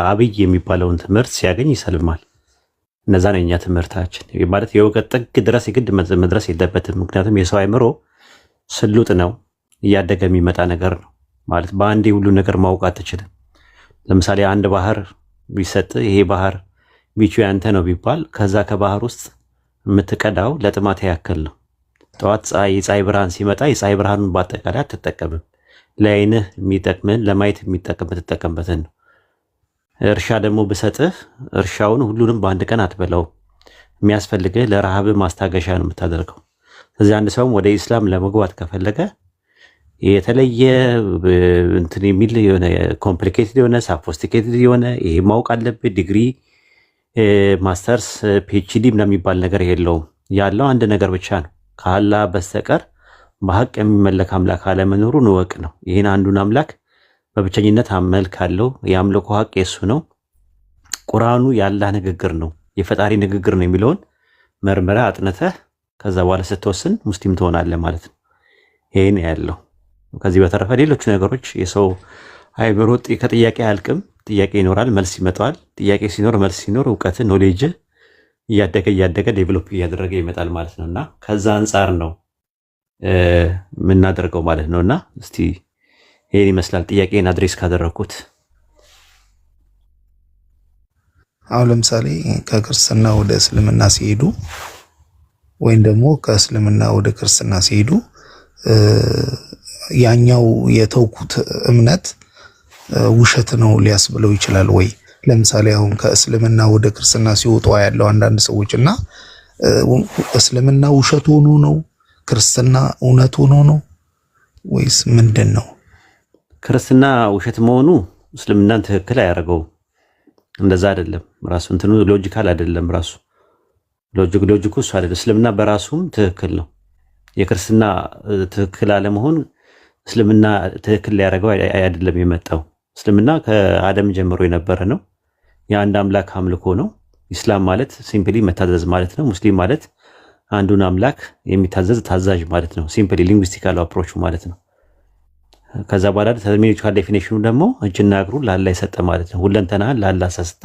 [SPEAKER 1] አብይ የሚባለውን ትምህርት ሲያገኝ ይሰልማል። እነዛ ነው የኛ ትምህርታችን። ማለት የእውቀት ጥግ ድረስ የግድ መድረስ የለበትም። ምክንያቱም የሰው አይምሮ ስሉጥ ነው፣ እያደገ የሚመጣ ነገር ነው። ማለት በአንዴ ሁሉ ነገር ማወቅ አትችልም። ለምሳሌ አንድ ባህር ቢሰጥ ይሄ ባህር ቢቹ ያንተ ነው ቢባል ከዛ ከባህር ውስጥ የምትቀዳው ለጥማት ያክል ነው። ጠዋት የፀሐይ ብርሃን ሲመጣ የፀሐይ ብርሃኑን በአጠቃላይ አትጠቀምም። ለዓይንህ የሚጠቅምን ለማየት የምትጠቀምበትን ነው። እርሻ ደግሞ ብሰጥህ እርሻውን ሁሉንም በአንድ ቀን አትበላው። የሚያስፈልግህ ለረሃብ ማስታገሻ ነው የምታደርገው። ስለዚህ አንድ ሰውም ወደ ኢስላም ለመግባት ከፈለገ የተለየ እንትን የሚል የሆነ ኮምፕሊኬትድ የሆነ ሳፎስቲኬትድ የሆነ ይሄ ማወቅ አለብህ ዲግሪ ማስተርስ ፒኤችዲ ምናምን የሚባል ነገር የለውም። ያለው አንድ ነገር ብቻ ነው፣ ከአላህ በስተቀር በሐቅ የሚመለክ አምላክ አለመኖሩን እወቅ ነው። ይህን አንዱን አምላክ በብቸኝነት አመልካለሁ፣ የአምልኮ ሐቅ የሱ ነው፣ ቁርአኑ የአላህ ንግግር ነው፣ የፈጣሪ ንግግር ነው የሚለውን መርምረህ አጥንተህ ከዛ በኋላ ስትወስን ሙስሊም ትሆናለህ ማለት ነው። ይህን ያለው። ከዚህ በተረፈ ሌሎቹ ነገሮች የሰው አይምሮ ከጥያቄ አያልቅም። ጥያቄ ይኖራል፣ መልስ ይመጣዋል። ጥያቄ ሲኖር መልስ ሲኖር እውቀት ኖሌጅ እያደገ ዴቨሎፕ እያደረገ ይመጣል ማለት ነውና ከዛ አንጻር ነው የምናደርገው ማለት ነውና እስቲ ይሄን ይመስላል ጥያቄን አድሬስ ካደረኩት።
[SPEAKER 4] አሁን ለምሳሌ ከክርስትና ወደ እስልምና ሲሄዱ ወይም ደግሞ ከእስልምና ወደ ክርስትና ሲሄዱ ያኛው የተውኩት እምነት ውሸት ነው ሊያስብለው ይችላል ወይ? ለምሳሌ አሁን ከእስልምና ወደ ክርስትና ሲወጡ ያለው አንዳንድ ሰዎች እና እስልምና ውሸት ሆኖ ነው ክርስትና እውነት ሆኖ ነው ወይስ ምንድን ነው?
[SPEAKER 1] ክርስትና ውሸት መሆኑ እስልምናን ትክክል አያደርገውም። እንደዛ አይደለም። ራሱ እንትኑ ሎጂካል አይደለም። ራሱ ሎጂኩ እሱ አይደለም። እስልምና በራሱም ትክክል ነው። የክርስትና ትክክል አለመሆን እስልምና ትክክል ሊያደርገው አይደለም የመጣው። እስልምና ከአደም ጀምሮ የነበረ ነው። የአንድ አምላክ አምልኮ ነው። ኢስላም ማለት ሲምፕሊ መታዘዝ ማለት ነው። ሙስሊም ማለት አንዱን አምላክ የሚታዘዝ ታዛዥ ማለት ነው። ሲምፕሊ ሊንግዊስቲካል አፕሮቹ ማለት ነው። ከዛ በኋላ ተርሚኔቲካል ዴፊኒሽኑ ደግሞ እጅና እግሩ ለአላህ የሰጠ ማለት ነው። ሁለንተናህን ለአላህ ሰስተ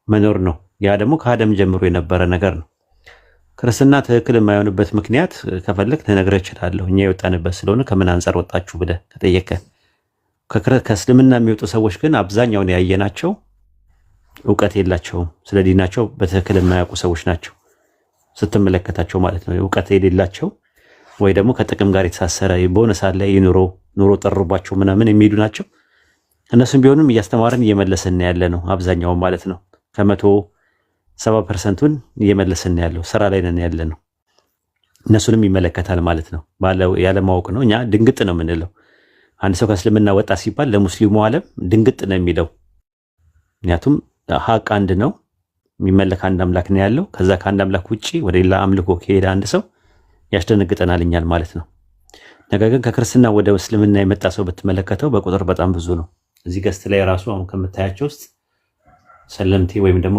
[SPEAKER 1] መኖር ነው። ያ ደግሞ ከአደም ጀምሮ የነበረ ነገር ነው። ክርስትና ትክክል የማይሆንበት ምክንያት ከፈለግ ልነግርህ እችላለሁ። እኛ የወጣንበት ስለሆነ ከምን አንጻር ወጣችሁ ብለህ ከጠየቀ ከእስልምና የሚወጡ ሰዎች ግን አብዛኛውን ያየናቸው እውቀት የላቸውም። ስለ ዲናቸው በትክክል የማያውቁ ሰዎች ናቸው ስትመለከታቸው ማለት ነው። እውቀት የሌላቸው ወይ ደግሞ ከጥቅም ጋር የተሳሰረ በሆነ ሰዓት ላይ ኑሮ ጠሩባቸው ምናምን የሚሄዱ ናቸው። እነሱም ቢሆንም እያስተማረን እየመለስን ያለ ነው አብዛኛውን ማለት ነው። 70% እየመለስን ያለው ስራ ላይ ነን ያለ ነው። እነሱንም ይመለከታል ማለት ነው። ያለ ማወቅ ነው። እኛ ድንግጥ ነው የምንለው። አንድ ሰው ከእስልምና ወጣ ሲባል ለሙስሊሙ ዓለም ድንግጥ ነው የሚለው። ምክንያቱም ሀቅ አንድ ነው፣ የሚመለክ አንድ አምላክ ነው ያለው። ከዛ ከአንድ አምላክ ውጪ ወደ ሌላ አምልኮ ከሄደ አንድ ሰው ያስደነግጠናል እኛል ማለት ነው። ነገር ግን ከክርስትና ወደ እስልምና የመጣ ሰው ብትመለከተው በቁጥር በጣም ብዙ ነው። እዚህ ገስት ላይ ራሱ አሁን ከምታያቸው ውስጥ ሰለምቴ ወይም ደግሞ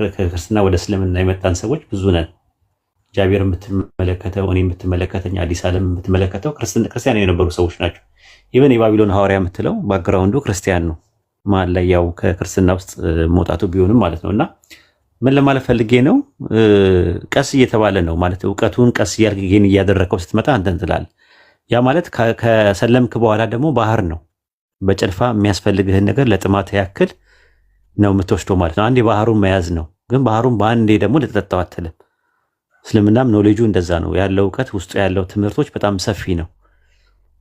[SPEAKER 1] ከክርስትና ወደ እስልምና የመጣን ሰዎች ብዙ ነን። ጃቢር የምትመለከተው እኔ የምትመለከተኝ አዲስ ዓለም የምትመለከተው ክርስቲያን የነበሩ ሰዎች ናቸው። ኢቨን የባቢሎን ሐዋርያ የምትለው ባክግራውንዱ ክርስቲያን ነው። መሀል ላይ ያው ከክርስትና ውስጥ መውጣቱ ቢሆንም ማለት ነው። እና ምን ለማለት ፈልጌ ነው፣ ቀስ እየተባለ ነው ማለት እውቀቱን ቀስ እያልክ ጌን እያደረከው ስትመጣ አንተን ትላለህ። ያ ማለት ከሰለምክ በኋላ ደግሞ ባህር ነው። በጭልፋ የሚያስፈልግህን ነገር ለጥማት ያክል ነው የምትወስደው ማለት ነው። አንዴ ባህሩን መያዝ ነው። ግን ባህሩን በአንዴ ደግሞ ልትጠጣው አትልም። እስልምናም ኖሌጁ እንደዛ ነው ያለው። እውቀት ውስጡ ያለው ትምህርቶች በጣም ሰፊ ነው።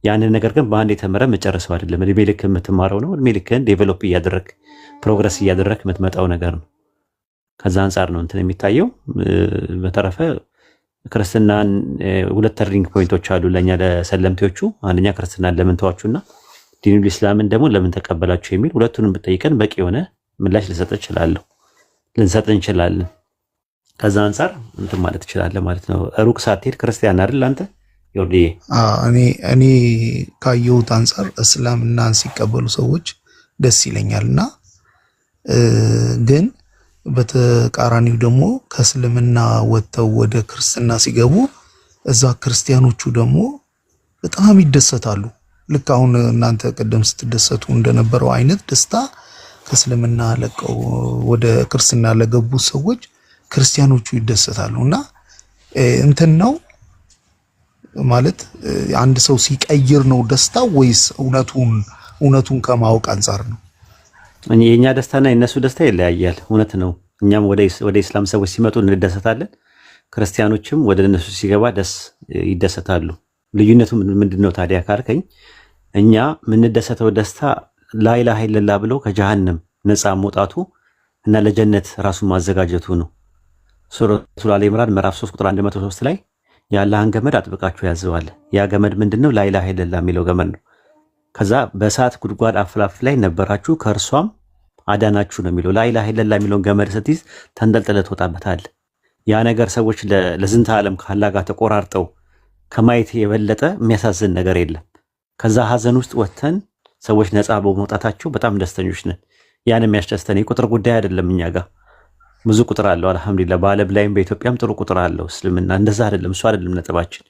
[SPEAKER 1] ያንን ነገር ግን በአንድ የተመረ መጨረሰው አይደለም። እድሜ ልክ የምትማረው ነው። እድሜ ልክህን ዴቨሎፕ እያደረግ ፕሮግረስ እያደረግ የምትመጣው ነገር ነው። ከዛ አንጻር ነው እንትን የሚታየው። በተረፈ ክርስትናን ሁለት ተርኒንግ ፖይንቶች አሉ ለእኛ ለሰለምቴዎቹ። አንደኛ ክርስትናን ለምን ተዋችሁና ዲኑል ኢስላምን ደግሞ ለምን ተቀበላችሁ የሚል ሁለቱንም ብጠይቀን በቂ የሆነ ምላሽ ልሰጥ እችላለሁ። ልንሰጥ እንችላለን። ከዛ አንጻር እንትን ማለት ትችላለህ ማለት ነው። ሩቅ ሳትሄድ ክርስቲያን አይደል አንተ ዮርዲዬ?
[SPEAKER 4] እኔ ካየሁት አንጻር እስልምናን ሲቀበሉ ሰዎች ደስ ይለኛል እና ግን በተቃራኒው ደግሞ ከእስልምና ወጥተው ወደ ክርስትና ሲገቡ እዛ ክርስቲያኖቹ ደግሞ በጣም ይደሰታሉ። ልክ አሁን እናንተ ቀደም ስትደሰቱ እንደነበረው አይነት ደስታ ከእስልምና ለቀው ወደ ክርስትና ለገቡ ሰዎች ክርስቲያኖቹ ይደሰታሉ እና እንትን ነው ማለት አንድ ሰው ሲቀይር ነው ደስታ ወይስ እውነቱን ከማወቅ አንጻር ነው?
[SPEAKER 1] የኛ ደስታና የነሱ ደስታ ይለያያል። እውነት ነው። እኛም ወደ ኢስላም ሰዎች ሲመጡ እንደሰታለን፣ ክርስቲያኖችም ወደ እነሱ ሲገባ ደስ ይደሰታሉ። ልዩነቱ ምንድነው ታዲያ ካልከኝ፣ እኛ የምንደሰተው ደስታ ላኢላሃ ኢለላህ ብለው ከጀሃነም ነፃ መውጣቱ እና ለጀነት ራሱን ማዘጋጀቱ ነው። ሱረቱል አሊ ኢምራን ምዕራፍ 3 ቁጥር 103 ላይ የአላህን ገመድ አጥብቃችሁ ያዘዋል። ያ ገመድ ምንድነው? ላኢላሃ ኢለላህ የሚለው ገመድ ነው። ከዛ በእሳት ጉድጓድ አፍላፍ ላይ ነበራችሁ ከእርሷም አዳናችሁ ነው የሚለው። ላኢላሃ ኢለላህ የሚለውን ገመድ ስትይዝ ተንጠልጥለህ ትወጣበታለህ። ያ ነገር ሰዎች ለዝንተ ዓለም ከአላህ ጋር ተቆራርጠው ከማየት የበለጠ የሚያሳዝን ነገር የለም። ከዛ ሀዘን ውስጥ ወጥተን ሰዎች ነፃ በመውጣታቸው በጣም ደስተኞች ነን። ያን የሚያስደስተን የቁጥር ጉዳይ አይደለም። እኛ ጋር ብዙ ቁጥር አለው አልሐምዱሊላህ። በዓለም ላይም በኢትዮጵያም ጥሩ ቁጥር አለው እስልምና። እንደዛ አይደለም፣ እሱ አይደለም ነጥባችን።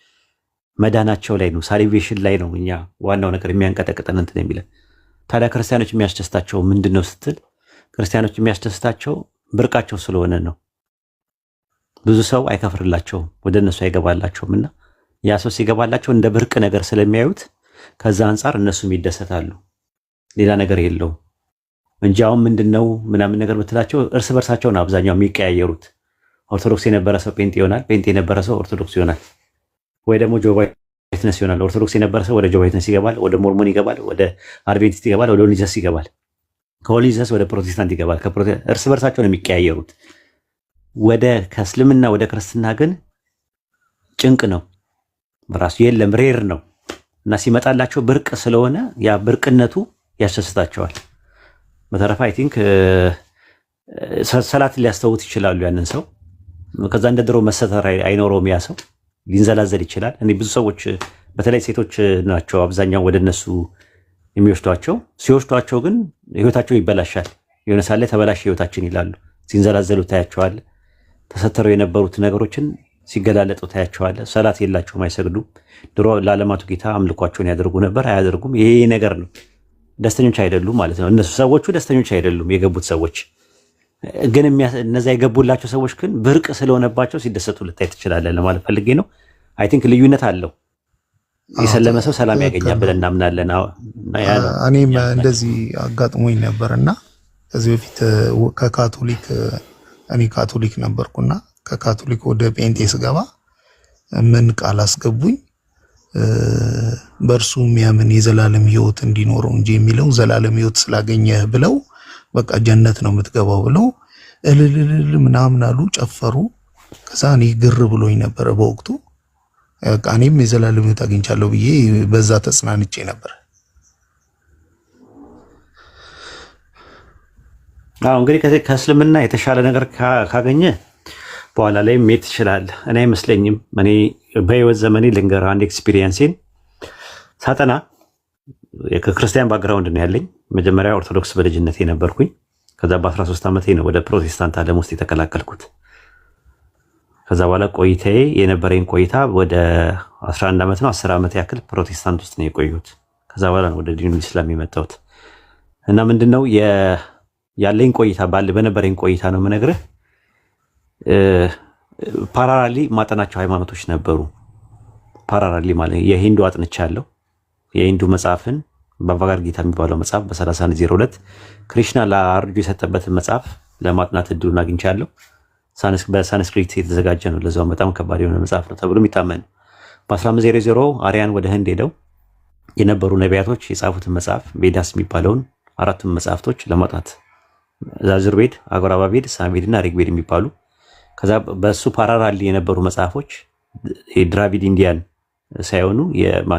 [SPEAKER 1] መዳናቸው ላይ ነው፣ ሳሊቬሽን ላይ ነው። እኛ ዋናው ነገር የሚያንቀጠቅጠን እንትን የሚለን። ታዲያ ክርስቲያኖች የሚያስደስታቸው ምንድን ነው ስትል፣ ክርስቲያኖች የሚያስደስታቸው ብርቃቸው ስለሆነ ነው። ብዙ ሰው አይከፍርላቸውም፣ ወደ እነሱ አይገባላቸውም እና ያ ሰው ሲገባላቸው እንደ ብርቅ ነገር ስለሚያዩት ከዛ አንጻር እነሱም ይደሰታሉ። ሌላ ነገር የለውም እንጂ አሁን ምንድነው ምናምን ነገር ብትላቸው እርስ በርሳቸው ነው አብዛኛው የሚቀያየሩት። ኦርቶዶክስ የነበረ ሰው ጴንጤ ይሆናል፣ ጴንጤ የነበረ ሰው ኦርቶዶክስ ይሆናል፣ ወይ ደግሞ ጆባ ዊትነስ ይሆናል። ኦርቶዶክስ የነበረ ሰው ወደ ጆባ ዊትነስ ይገባል፣ ወደ ሞርሞን ይገባል፣ ወደ አድቬንቲስት ይገባል፣ ወደ ሆሊዘስ ይገባል፣ ከሆሊዘስ ወደ ፕሮቴስታንት ይገባል። እርስ በርሳቸው ነው የሚቀያየሩት። ከእስልምና ወደ ክርስትና ግን ጭንቅ ነው በራሱ የለም፣ ሬር ነው እና ሲመጣላቸው ብርቅ ስለሆነ ያ ብርቅነቱ ያስደስታቸዋል። በተረፈ አይ ቲንክ ሰላት ሊያስተውት ይችላሉ ያንን ሰው። ከዛ እንደ ድሮ መሰተር አይኖረውም ያ ሰው ሊንዘላዘል ይችላል። እኔ ብዙ ሰዎች በተለይ ሴቶች ናቸው አብዛኛው ወደ እነሱ የሚወስዷቸው። ሲወስዷቸው ግን ህይወታቸው ይበላሻል። የሆነ ሳለ ተበላሽ ህይወታችን ይላሉ። ሲንዘላዘሉ ታያቸዋል። ተሰተረው የነበሩት ነገሮችን ሲገላለጡ ታያቸዋል። ሰላት የላቸውም፣ አይሰግዱም። ድሮ ለዓለማቱ ጌታ አምልኳቸውን ያደርጉ ነበር፣ አያደርጉም። ይሄ ነገር ነው። ደስተኞች አይደሉም ማለት ነው። እነሱ ሰዎቹ ደስተኞች አይደሉም። የገቡት ሰዎች ግን እነዛ የገቡላቸው ሰዎች ግን ብርቅ ስለሆነባቸው ሲደሰቱ ልታይ ትችላለህ ለማለት ፈልጌ ነው። አይ ቲንክ ልዩነት አለው። የሰለመ ሰው ሰላም ያገኛል ብለን እናምናለን።
[SPEAKER 4] እኔም እንደዚህ አጋጥሞኝ ነበርና ከዚህ በፊት ከካቶሊክ እኔ ካቶሊክ ነበርኩና ከካቶሊክ ወደ ጴንጤ ስገባ ምን ቃል አስገቡኝ፣ በእርሱ የሚያምን የዘላለም ሕይወት እንዲኖረው እንጂ የሚለው ዘላለም ሕይወት ስላገኘህ ብለው በቃ ጀነት ነው የምትገባው ብለው እልልል ምናምን አሉ፣ ጨፈሩ። ከዛ እኔ ግር ብሎኝ ነበረ በወቅቱ። በቃ እኔም የዘላለም ሕይወት አግኝቻለሁ ብዬ በዛ ተጽናንቼ ነበር።
[SPEAKER 1] አዎ እንግዲህ ከእስልምና የተሻለ ነገር ካገኘ በኋላ ላይ መሄድ ትችላለህ። እኔ አይመስለኝም። እኔ በህይወት ዘመኔ ልንገርህ አንድ ኤክስፒሪየንሴን ሳጠና ከክርስቲያን ባክግራውንድ ነው ያለኝ። መጀመሪያ ኦርቶዶክስ በልጅነቴ ነበርኩኝ። ከዛ በ13 ዓመቴ ነው ወደ ፕሮቴስታንት ዓለም ውስጥ የተቀላቀልኩት። ከዛ በኋላ ቆይታዬ የነበረኝ ቆይታ ወደ 11 ዓመት ነው። 10 ዓመት ያክል ፕሮቴስታንት ውስጥ ነው የቆየሁት። ከዛ በኋላ ነው ወደ ዲኑል ኢስላም የመጣሁት እና ምንድነው ያለኝ ቆይታ በነበረኝ ቆይታ ነው የምነግርህ። ፓራራሊ ማጠናቸው ሃይማኖቶች ነበሩ። ፓራራሊ ማለት የሂንዱ አጥንቻለሁ። የሂንዱ መጽሐፍን በቫጋድ ጊታ የሚባለው መጽሐፍ በ3102 ክሪሽና ለአርጁ የሰጠበትን መጽሐፍ ለማጥናት እድሉን አግኝቻለሁ። በሳንስክሪት የተዘጋጀ ነው። ለዛውም በጣም ከባድ የሆነ መጽሐፍ ነው ተብሎ የሚታመን ነው። በ1500 አርያን ወደ ህንድ ሄደው የነበሩ ነቢያቶች የጻፉትን መጽሐፍ ቬዳስ የሚባለውን 4ቱን መጽሐፍቶች ለማጥናት ዛዙርቬድ፣ አጎራባቬድ፣ ሳምቬድ እና ሪግቬድ የሚባሉ ከዛ በሱ ፓራራሊ የነበሩ መጽሐፎች የድራቪድ ኢንዲያን ሳይሆኑ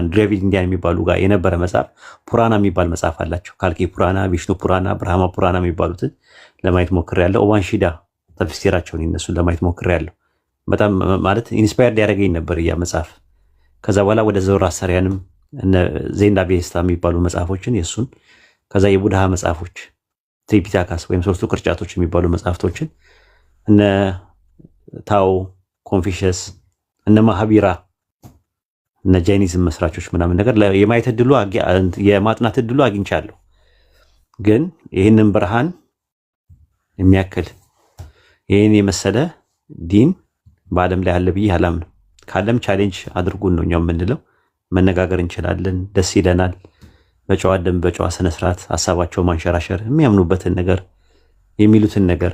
[SPEAKER 1] ድራቪድ ኢንዲያን የሚባሉ ጋር የነበረ መጽሐፍ ፑራና የሚባል መጽሐፍ አላቸው። ካልኪ ፑራና፣ ቪሽኑ ፑራና፣ ብርሃማ ፑራና የሚባሉትን ለማየት ሞክሬያለሁ። ኦባንሺዳ ተፍሲራቸውን እነሱን ለማየት ሞክሬያለሁ። በጣም ማለት ኢንስፓየርድ ያደረገኝ ነበር ያ መጽሐፍ። ከዛ በኋላ ወደ ዘውራስተሪያንም እነ ዜንዳ ቤስታ የሚባሉ መጽሐፎችን የሱን ከዛ የቡድሃ መጽሐፎች ትሪፒታካስ ወይም ሶስቱ ቅርጫቶች የሚባሉ መጽሐፍቶችን እነ ታኦ ኮንፊሽየስ እነ ማሃቢራ እነ ጃይኒዝም መስራቾች ምናምን ነገር የማየት እድሉ የማጥናት እድሉ አግኝቻለሁ። ግን ይህንን ብርሃን የሚያክል ይህን የመሰለ ዲን በዓለም ላይ አለ ብዬ አላምንም። ካለም ቻሌንጅ አድርጉን ነው እኛው የምንለው። መነጋገር እንችላለን፣ ደስ ይለናል። በጨዋ ደንብ በጨዋ ስነ ስርዓት ሀሳባቸው ማንሸራሸር፣ የሚያምኑበትን ነገር የሚሉትን ነገር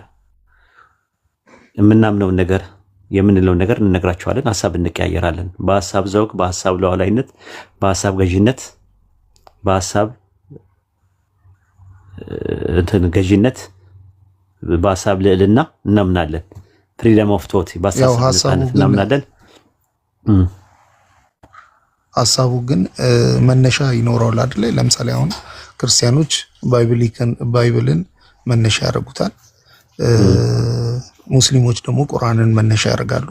[SPEAKER 1] የምናምነውን ነገር የምንለውን ነገር እንነግራቸዋለን። ሀሳብ እንቀያየራለን። በሀሳብ ዘውግ፣ በሀሳብ ሉዓላዊነት፣ በሀሳብ ገዥነት፣ በሀሳብ ገዥነት፣ በሀሳብ ልዕልና እናምናለን። ፍሪደም ኦፍ ቶት በሀሳብ ነፃነት እናምናለን።
[SPEAKER 4] ሀሳቡ ግን መነሻ ይኖረዋል አይደል? ለምሳሌ አሁን ክርስቲያኖች ባይብልን መነሻ ያደርጉታል። ሙስሊሞች ደግሞ ቁርአንን መነሻ ያደርጋሉ።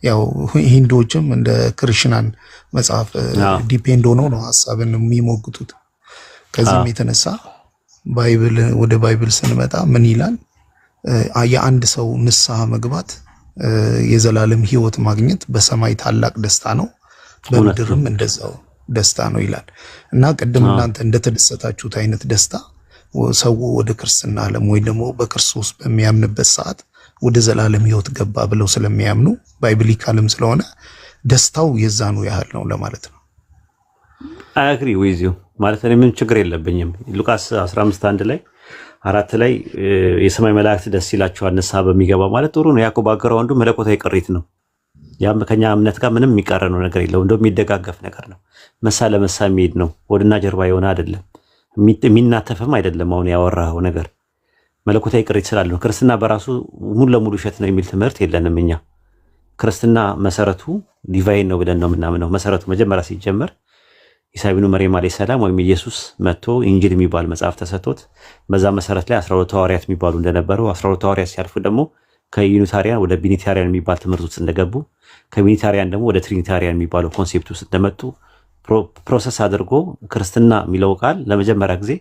[SPEAKER 4] ያው ሂንዶችም እንደ ክርስቲያን መጽሐፍ ዲፔንድ ሆነው ነው ሀሳብን የሚሞግቱት። ከዚህም የተነሳ ወደ ባይብል ስንመጣ ምን ይላል? የአንድ ሰው ንስሐ መግባት የዘላለም ሕይወት ማግኘት በሰማይ ታላቅ ደስታ ነው፣ በምድርም እንደዛው ደስታ ነው ይላል እና ቅድም እናንተ እንደተደሰታችሁት አይነት ደስታ ሰው ወደ ክርስትና ዓለም ወይ ደግሞ በክርስቶስ በሚያምንበት ሰዓት ወደ ዘላለም ሕይወት ገባ ብለው ስለሚያምኑ ባይብሊካልም ስለሆነ ደስታው የዛኑ ያህል ነው ለማለት ነው።
[SPEAKER 1] አግሪ ዊዝ ዩ ማለት ነው። ምን ችግር የለብኝም። ሉቃስ 15:1 ላይ 4 ላይ የሰማይ መላእክት ደስ ይላቸዋል ንስሐ በሚገባ ማለት ጥሩ ነው። ያዕቆብ አገረው አንዱ መለኮታዊ ቅሪት ነው። ያም ከኛ እምነት ጋር ምንም የሚቃረነው ነገር የለው። እንደው የሚደጋገፍ ነገር ነው። መሳ ለመሳ የሚሄድ ነው። ወድና ጀርባ የሆነ አይደለም። የሚናተፍም አይደለም። አሁን ያወራው ነገር መለኮታዊ ቅሪት ስላለ ነው። ክርስትና በራሱ ሙሉ ለሙሉ ውሸት ነው የሚል ትምህርት የለንም እኛ። ክርስትና መሰረቱ ዲቫይን ነው ብለን ነው የምናምነው። መሰረቱ መጀመሪያ ሲጀመር ኢሳ ኢብኑ መርየም አለይሂ ሰላም ወይም ኢየሱስ መጥቶ ኢንጂል የሚባል መጽሐፍ ተሰጥቶት በዛ መሰረት ላይ 12 ሐዋርያት የሚባሉ እንደነበሩ 12 ሐዋርያት ሲያልፉ ደግሞ ከዩኒታሪያን ወደ ቢኒታሪያን የሚባል ትምህርት ውስጥ እንደገቡ ከቢኒታሪያን ደግሞ ወደ ትሪኒታሪያን የሚባለው ኮንሴፕት ውስጥ እንደመጡ ፕሮሰስ አድርጎ ክርስትና የሚለው ቃል ለመጀመሪያ ጊዜ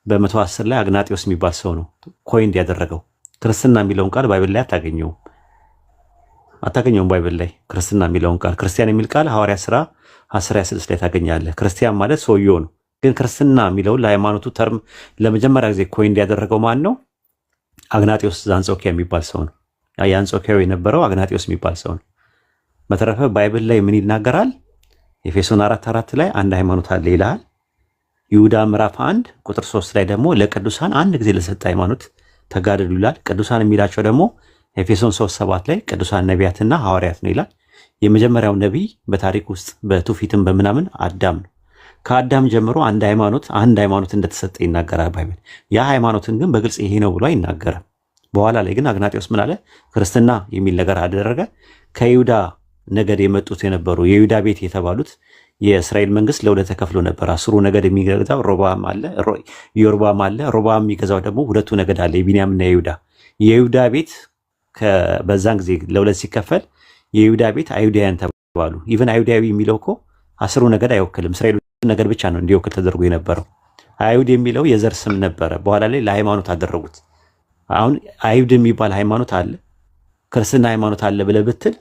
[SPEAKER 1] በ110 ላይ አግናጢዮስ የሚባል ሰው ነው ኮይንድ ያደረገው። ክርስትና የሚለውን ቃል ባይብል ላይ አታገኘውም። ባይብል ላይ ክርስትና የሚለውን ቃል ክርስቲያን የሚል ቃል ሐዋርያ ሥራ 10:26 ላይ ታገኛለህ። ክርስቲያን ማለት ሰውየው ነው። ግን ክርስትና የሚለውን ለሃይማኖቱ ተርም ለመጀመሪያ ጊዜ ኮይንድ ያደረገው ማን ነው? አግናጢዮስ ዘአንጾኪያ የሚባል ሰው ነው። የአንጾኪያው የነበረው አግናጢዮስ የሚባል ሰው ነው። በተረፈ ባይብል ላይ ምን ይናገራል? ኤፌሶን 4:4 ላይ አንድ ሃይማኖት አለ ይላል። ይሁዳ ምዕራፍ 1 ቁጥር 3 ላይ ደግሞ ለቅዱሳን አንድ ጊዜ ለሰጠ ሃይማኖት ተጋደሉ ይላል። ቅዱሳን የሚላቸው ደግሞ ኤፌሶን 3:7 ላይ ቅዱሳን ነቢያትና ሐዋርያት ነው ይላል። የመጀመሪያው ነቢይ በታሪክ ውስጥ በትውፊትም በምናምን አዳም ነው። ከአዳም ጀምሮ አንድ ሃይማኖት እንደተሰጠ ይናገራል ባይብል። ያ ሃይማኖትን ግን በግልጽ ይሄ ነው ብሎ አይናገርም። በኋላ ላይ ግን አግናጢዮስ ምን አለ? ክርስትና የሚል ነገር አደረገ። ከይሁዳ ነገድ የመጡት የነበሩ የይሁዳ ቤት የተባሉት የእስራኤል መንግስት ለሁለት ተከፍሎ ነበር። 10 ነገድ የሚገዛው ሮብዓም አለ፣ ዮርብዓም አለ። ሮብዓም የሚገዛው ደግሞ 2 ነገድ አለ፣ የቢንያምና የይሁዳ። የይሁዳ ቤት በዛን ጊዜ ለሁለት ሲከፈል የይሁዳ ቤት አይሁዳውያን ተባሉ። ኢቭን አይሁዳዊ የሚለው እኮ 10 ነገድ አይወክልም። እስራኤል ነገድ ብቻ ነው እንዲወክል ተደርጎ የነበረው። አይሁድ የሚለው የዘር ስም ነበረ። በኋላ ላይ ለሃይማኖት አደረጉት። አሁን አይሁድ የሚባል ሃይማኖት አለ፣ ክርስትና ሃይማኖት አለ ብለህ ብትል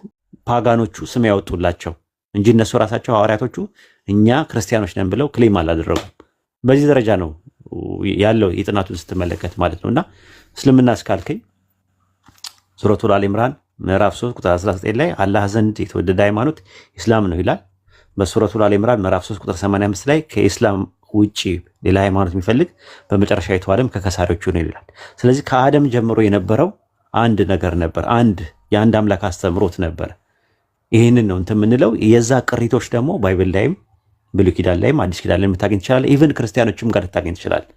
[SPEAKER 1] ፓጋኖቹ ስም ያወጡላቸው እንጂ እነሱ ራሳቸው ሐዋርያቶቹ እኛ ክርስቲያኖች ነን ብለው ክሌም አላደረጉም። በዚህ ደረጃ ነው ያለው የጥናቱን ስትመለከት ማለት ነውና እስልምና እስካልከኝ ሱረቱል አሊ ኢምራን ምዕራፍ 3 ቁጥር 19 ላይ አላህ ዘንድ የተወደደ ሃይማኖት ኢስላም ነው ይላል። በሱረቱል አሊ ኢምራን ምዕራፍ 3 ቁጥር 85 ላይ ከኢስላም ውጪ ሌላ ሃይማኖት የሚፈልግ በመጨረሻ ዓለም ከከሳሪዎቹ ነው ይላል። ስለዚህ ከአደም ጀምሮ የነበረው አንድ ነገር ነበር፣ የአንድ አምላክ አስተምሮት ነበር። ይህንን ነው እንትን የምንለው። የዛ ቅሪቶች ደግሞ ባይብል ላይም ብሉይ ኪዳን ላይም አዲስ ኪዳን ላይም ልታገኝ ትችላለህ። ኢቭን ክርስቲያኖችም ጋር ልታገኝ ትችላለህ።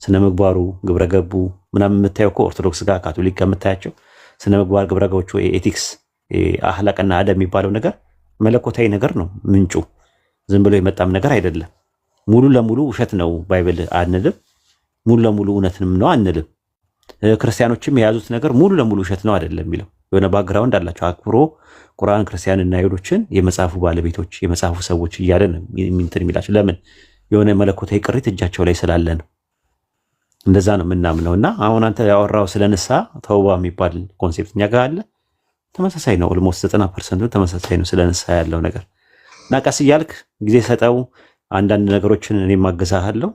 [SPEAKER 1] ስነ ምግባሩ ግብረ ገቡ ምናምን የምታየው እኮ ኦርቶዶክስ ጋር ካቶሊክ ጋር የምታያቸው ስነ ምግባር ግብረ ገቦቹ ኤቲክስ አህላቅና አደብ የሚባለው ነገር መለኮታዊ ነገር ነው። ምንጩ ዝም ብሎ የመጣም ነገር አይደለም። ሙሉ ለሙሉ ውሸት ነው ባይብል አንልም፣ ሙሉ ለሙሉ እውነትንም ነው አንልም። ክርስቲያኖችም የያዙት ነገር ሙሉ ለሙሉ ውሸት ነው አይደለም የሚለው የሆነ ባክግራውንድ አላቸው። አክብሮ ቁርአን ክርስቲያንና አይሁዶችን የመጽሐፉ ባለቤቶች የመጽሐፉ ሰዎች እያለ ነው እንትን የሚላቸው። ለምን የሆነ መለኮታዊ ቅሪት እጃቸው ላይ ስላለ ነው። እንደዛ ነው የምናምነው። እና አሁን አንተ ያወራው ስለ ንስሐ ተውባ የሚባል ኮንሴፕት እኛ ጋር አለ። ተመሳሳይ ነው። ኦልሞስት 90% ተመሳሳይ ነው ስለ ንስሐ ያለው ነገር። እና ቀስ እያልክ ጊዜ ሰጠው። አንዳንድ ነገሮችን እኔም ማገዛሃለሁ።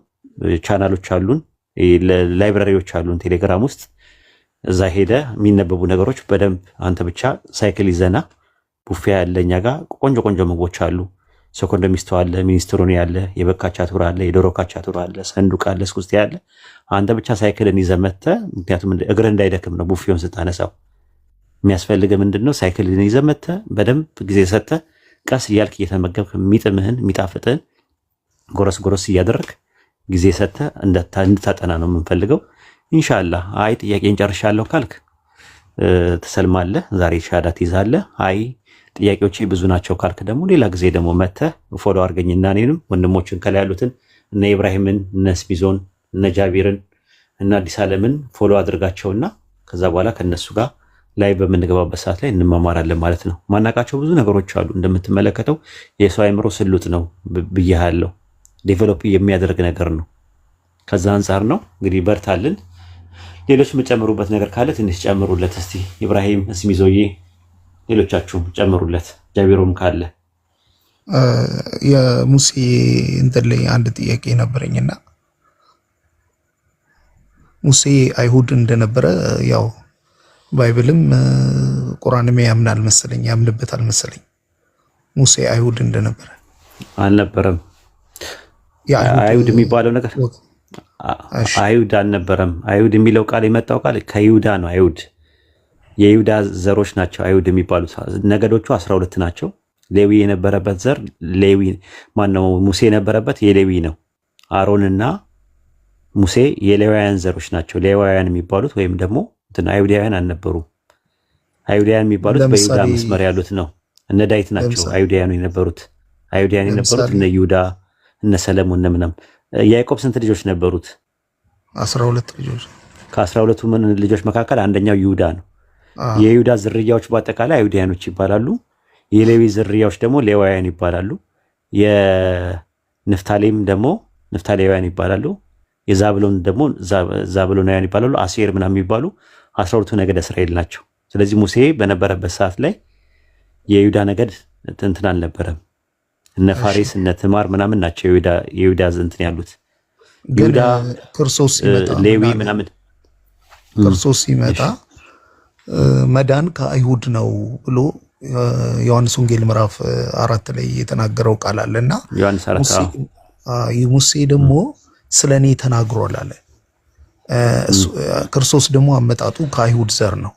[SPEAKER 1] ቻናሎች አሉን፣ ላይብራሪዎች አሉን ቴሌግራም ውስጥ። እዛ ሄደ የሚነበቡ ነገሮች በደንብ አንተ ብቻ ሳይክል ይዘና ቡፌ ያለ እኛ ጋር ቆንጆ ቆንጆ ምግቦች አሉ። ሰኮንዶ ሚስቶ አለ፣ ሚኒስትሩን ያለ፣ የበካቻ ቱር አለ፣ የዶሮ ካቻ ቱር አለ፣ ሰንዱቅ አለ፣ ስኩስቴ ያለ። አንተ ብቻ ሳይክልን ይዘህ መተህ፣ ምክንያቱም እግር እንዳይደክም ነው ቡፌውን ስታነሳው የሚያስፈልገ ምንድነው? ሳይክልን ይዘህ መተህ በደንብ ጊዜ ሰጥተህ ቀስ እያልክ እየተመገብክ የሚጥምህን የሚጣፍጥህን ጎረስ ጎረስ እያደረግ ጊዜ ሰጥተህ እንድታጠና ነው የምንፈልገው። ኢንሻአላህ አይ ጥያቄን ጨርሻለሁ ካልክ ትሰልማለህ። ዛሬ ሻዳ ትይዛለህ። አይ ጥያቄዎቼ ብዙ ናቸው ካልክ ደግሞ ሌላ ጊዜ ደግሞ መተህ ፎሎ አድርገኝና እኔንም ወንድሞችን ከላይ ያሉትን እነ ኢብራሂምን እነ ስሚዞን እነ ጃቢርን እና አዲስ ዓለምን ፎሎ አድርጋቸውና ከዛ በኋላ ከነሱ ጋር ላይ በምንገባበት ሰዓት ላይ እንማማራለን ማለት ነው። ማናቃቸው ብዙ ነገሮች አሉ። እንደምትመለከተው የሰው አእምሮ ስሉጥ ነው ብያለሁ። ዴቨሎፕ የሚያደርግ ነገር ነው። ከዛ አንጻር ነው እንግዲህ በርታልን። ሌሎች የምጨምሩበት ነገር ካለ ትንሽ ጨምሩለት እስቲ። ኢብራሂም እስሚዞዬ፣ ሌሎቻችሁም ጨምሩለት። ጃቢሮም ካለ
[SPEAKER 4] የሙሴ እንትን ላይ አንድ ጥያቄ ነበረኝና ሙሴ አይሁድ እንደነበረ ያው ባይብልም ቁርአንም ያምናል መሰለኝ ያምንበታል መሰለኝ። ሙሴ አይሁድ እንደነበረ
[SPEAKER 1] አልነበረም። አይሁድ የሚባለው ነገር አይሁድ አልነበረም። አይሁድ የሚለው ቃል የመጣው ቃል ከይሁዳ ነው። አይሁድ የይሁዳ ዘሮች ናቸው። አይሁድ የሚባሉት ነገዶቹ 12 ናቸው። ሌዊ የነበረበት ዘር ሌዊ ማነው? ሙሴ የነበረበት የሌዊ ነው። አሮንና ሙሴ የሌዋውያን ዘሮች ናቸው። ሌዋውያን የሚባሉት ወይም ደግሞ አይሁዳውያን አልነበሩም። አይሁዳውያን የሚባሉት በይሁዳ መስመር ያሉት ነው። እነ ዳዊት ናቸው አይሁዳውያን የነበሩት። አይሁዳውያን የነበሩት እነ ይሁዳ እነ ሰለሞን እነ ምናምን። ያዕቆብ ስንት ልጆች ነበሩት?
[SPEAKER 4] 12 ልጆች።
[SPEAKER 1] ከ12ቱ ልጆች መካከል አንደኛው ይሁዳ ነው። የይሁዳ ዝርያዎች በአጠቃላይ አይሁዳውያኖች ይባላሉ። የሌዊ ዝርያዎች ደግሞ ሌዋውያን ይባላሉ። የንፍታሌም ደግሞ ንፍታሌዋውያን ይባላሉ። የዛብሎን ደግሞ ዛብሎናውያን ይባላሉ። አሴር ምናምን የሚባሉ 12ቱ ነገድ እስራኤል ናቸው። ስለዚህ ሙሴ በነበረበት ሰዓት ላይ የይሁዳ ነገድ እንትን አልነበረም። እነ ፋሬስ እነ ትማር ምናምን ናቸው የይሁዳ እንትን ያሉት። ይሁዳ
[SPEAKER 4] ክርስቶስ ሲመጣ
[SPEAKER 1] ሌዊ ምናምን
[SPEAKER 4] ክርስቶስ ሲመጣ መዳን ከአይሁድ ነው ብሎ ዮሐንስ ወንጌል ምዕራፍ 4 ላይ የተናገረው ቃል አለና
[SPEAKER 1] ዮሐንስ 4
[SPEAKER 4] ሙሴ ደግሞ ስለኔ ተናግሯል አለ። ክርስቶስ ደግሞ አመጣጡ ከአይሁድ ዘር ነው።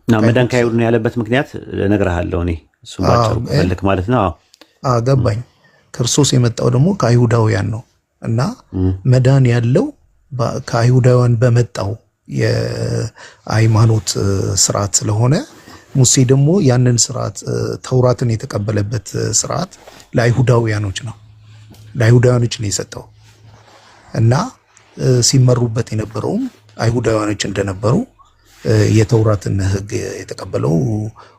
[SPEAKER 1] መዳን ከአይሁድ ነው ያለበት ምክንያት እነግርሃለሁ እኔ እሱ ባጭሩ ፈልክ ማለት ነው።
[SPEAKER 4] ገባኝ። ክርስቶስ የመጣው ደግሞ ከአይሁዳውያን ነው እና መዳን ያለው ከአይሁዳውያን በመጣው የሃይማኖት ስርዓት ስለሆነ ሙሴ ደግሞ ያንን ስርዓት ተውራትን የተቀበለበት ስርዓት ለአይሁዳውያኖች ነው ነው የሰጠው እና ሲመሩበት የነበረውም አይሁዳውያኖች እንደነበሩ የተውራትን ሕግ የተቀበለው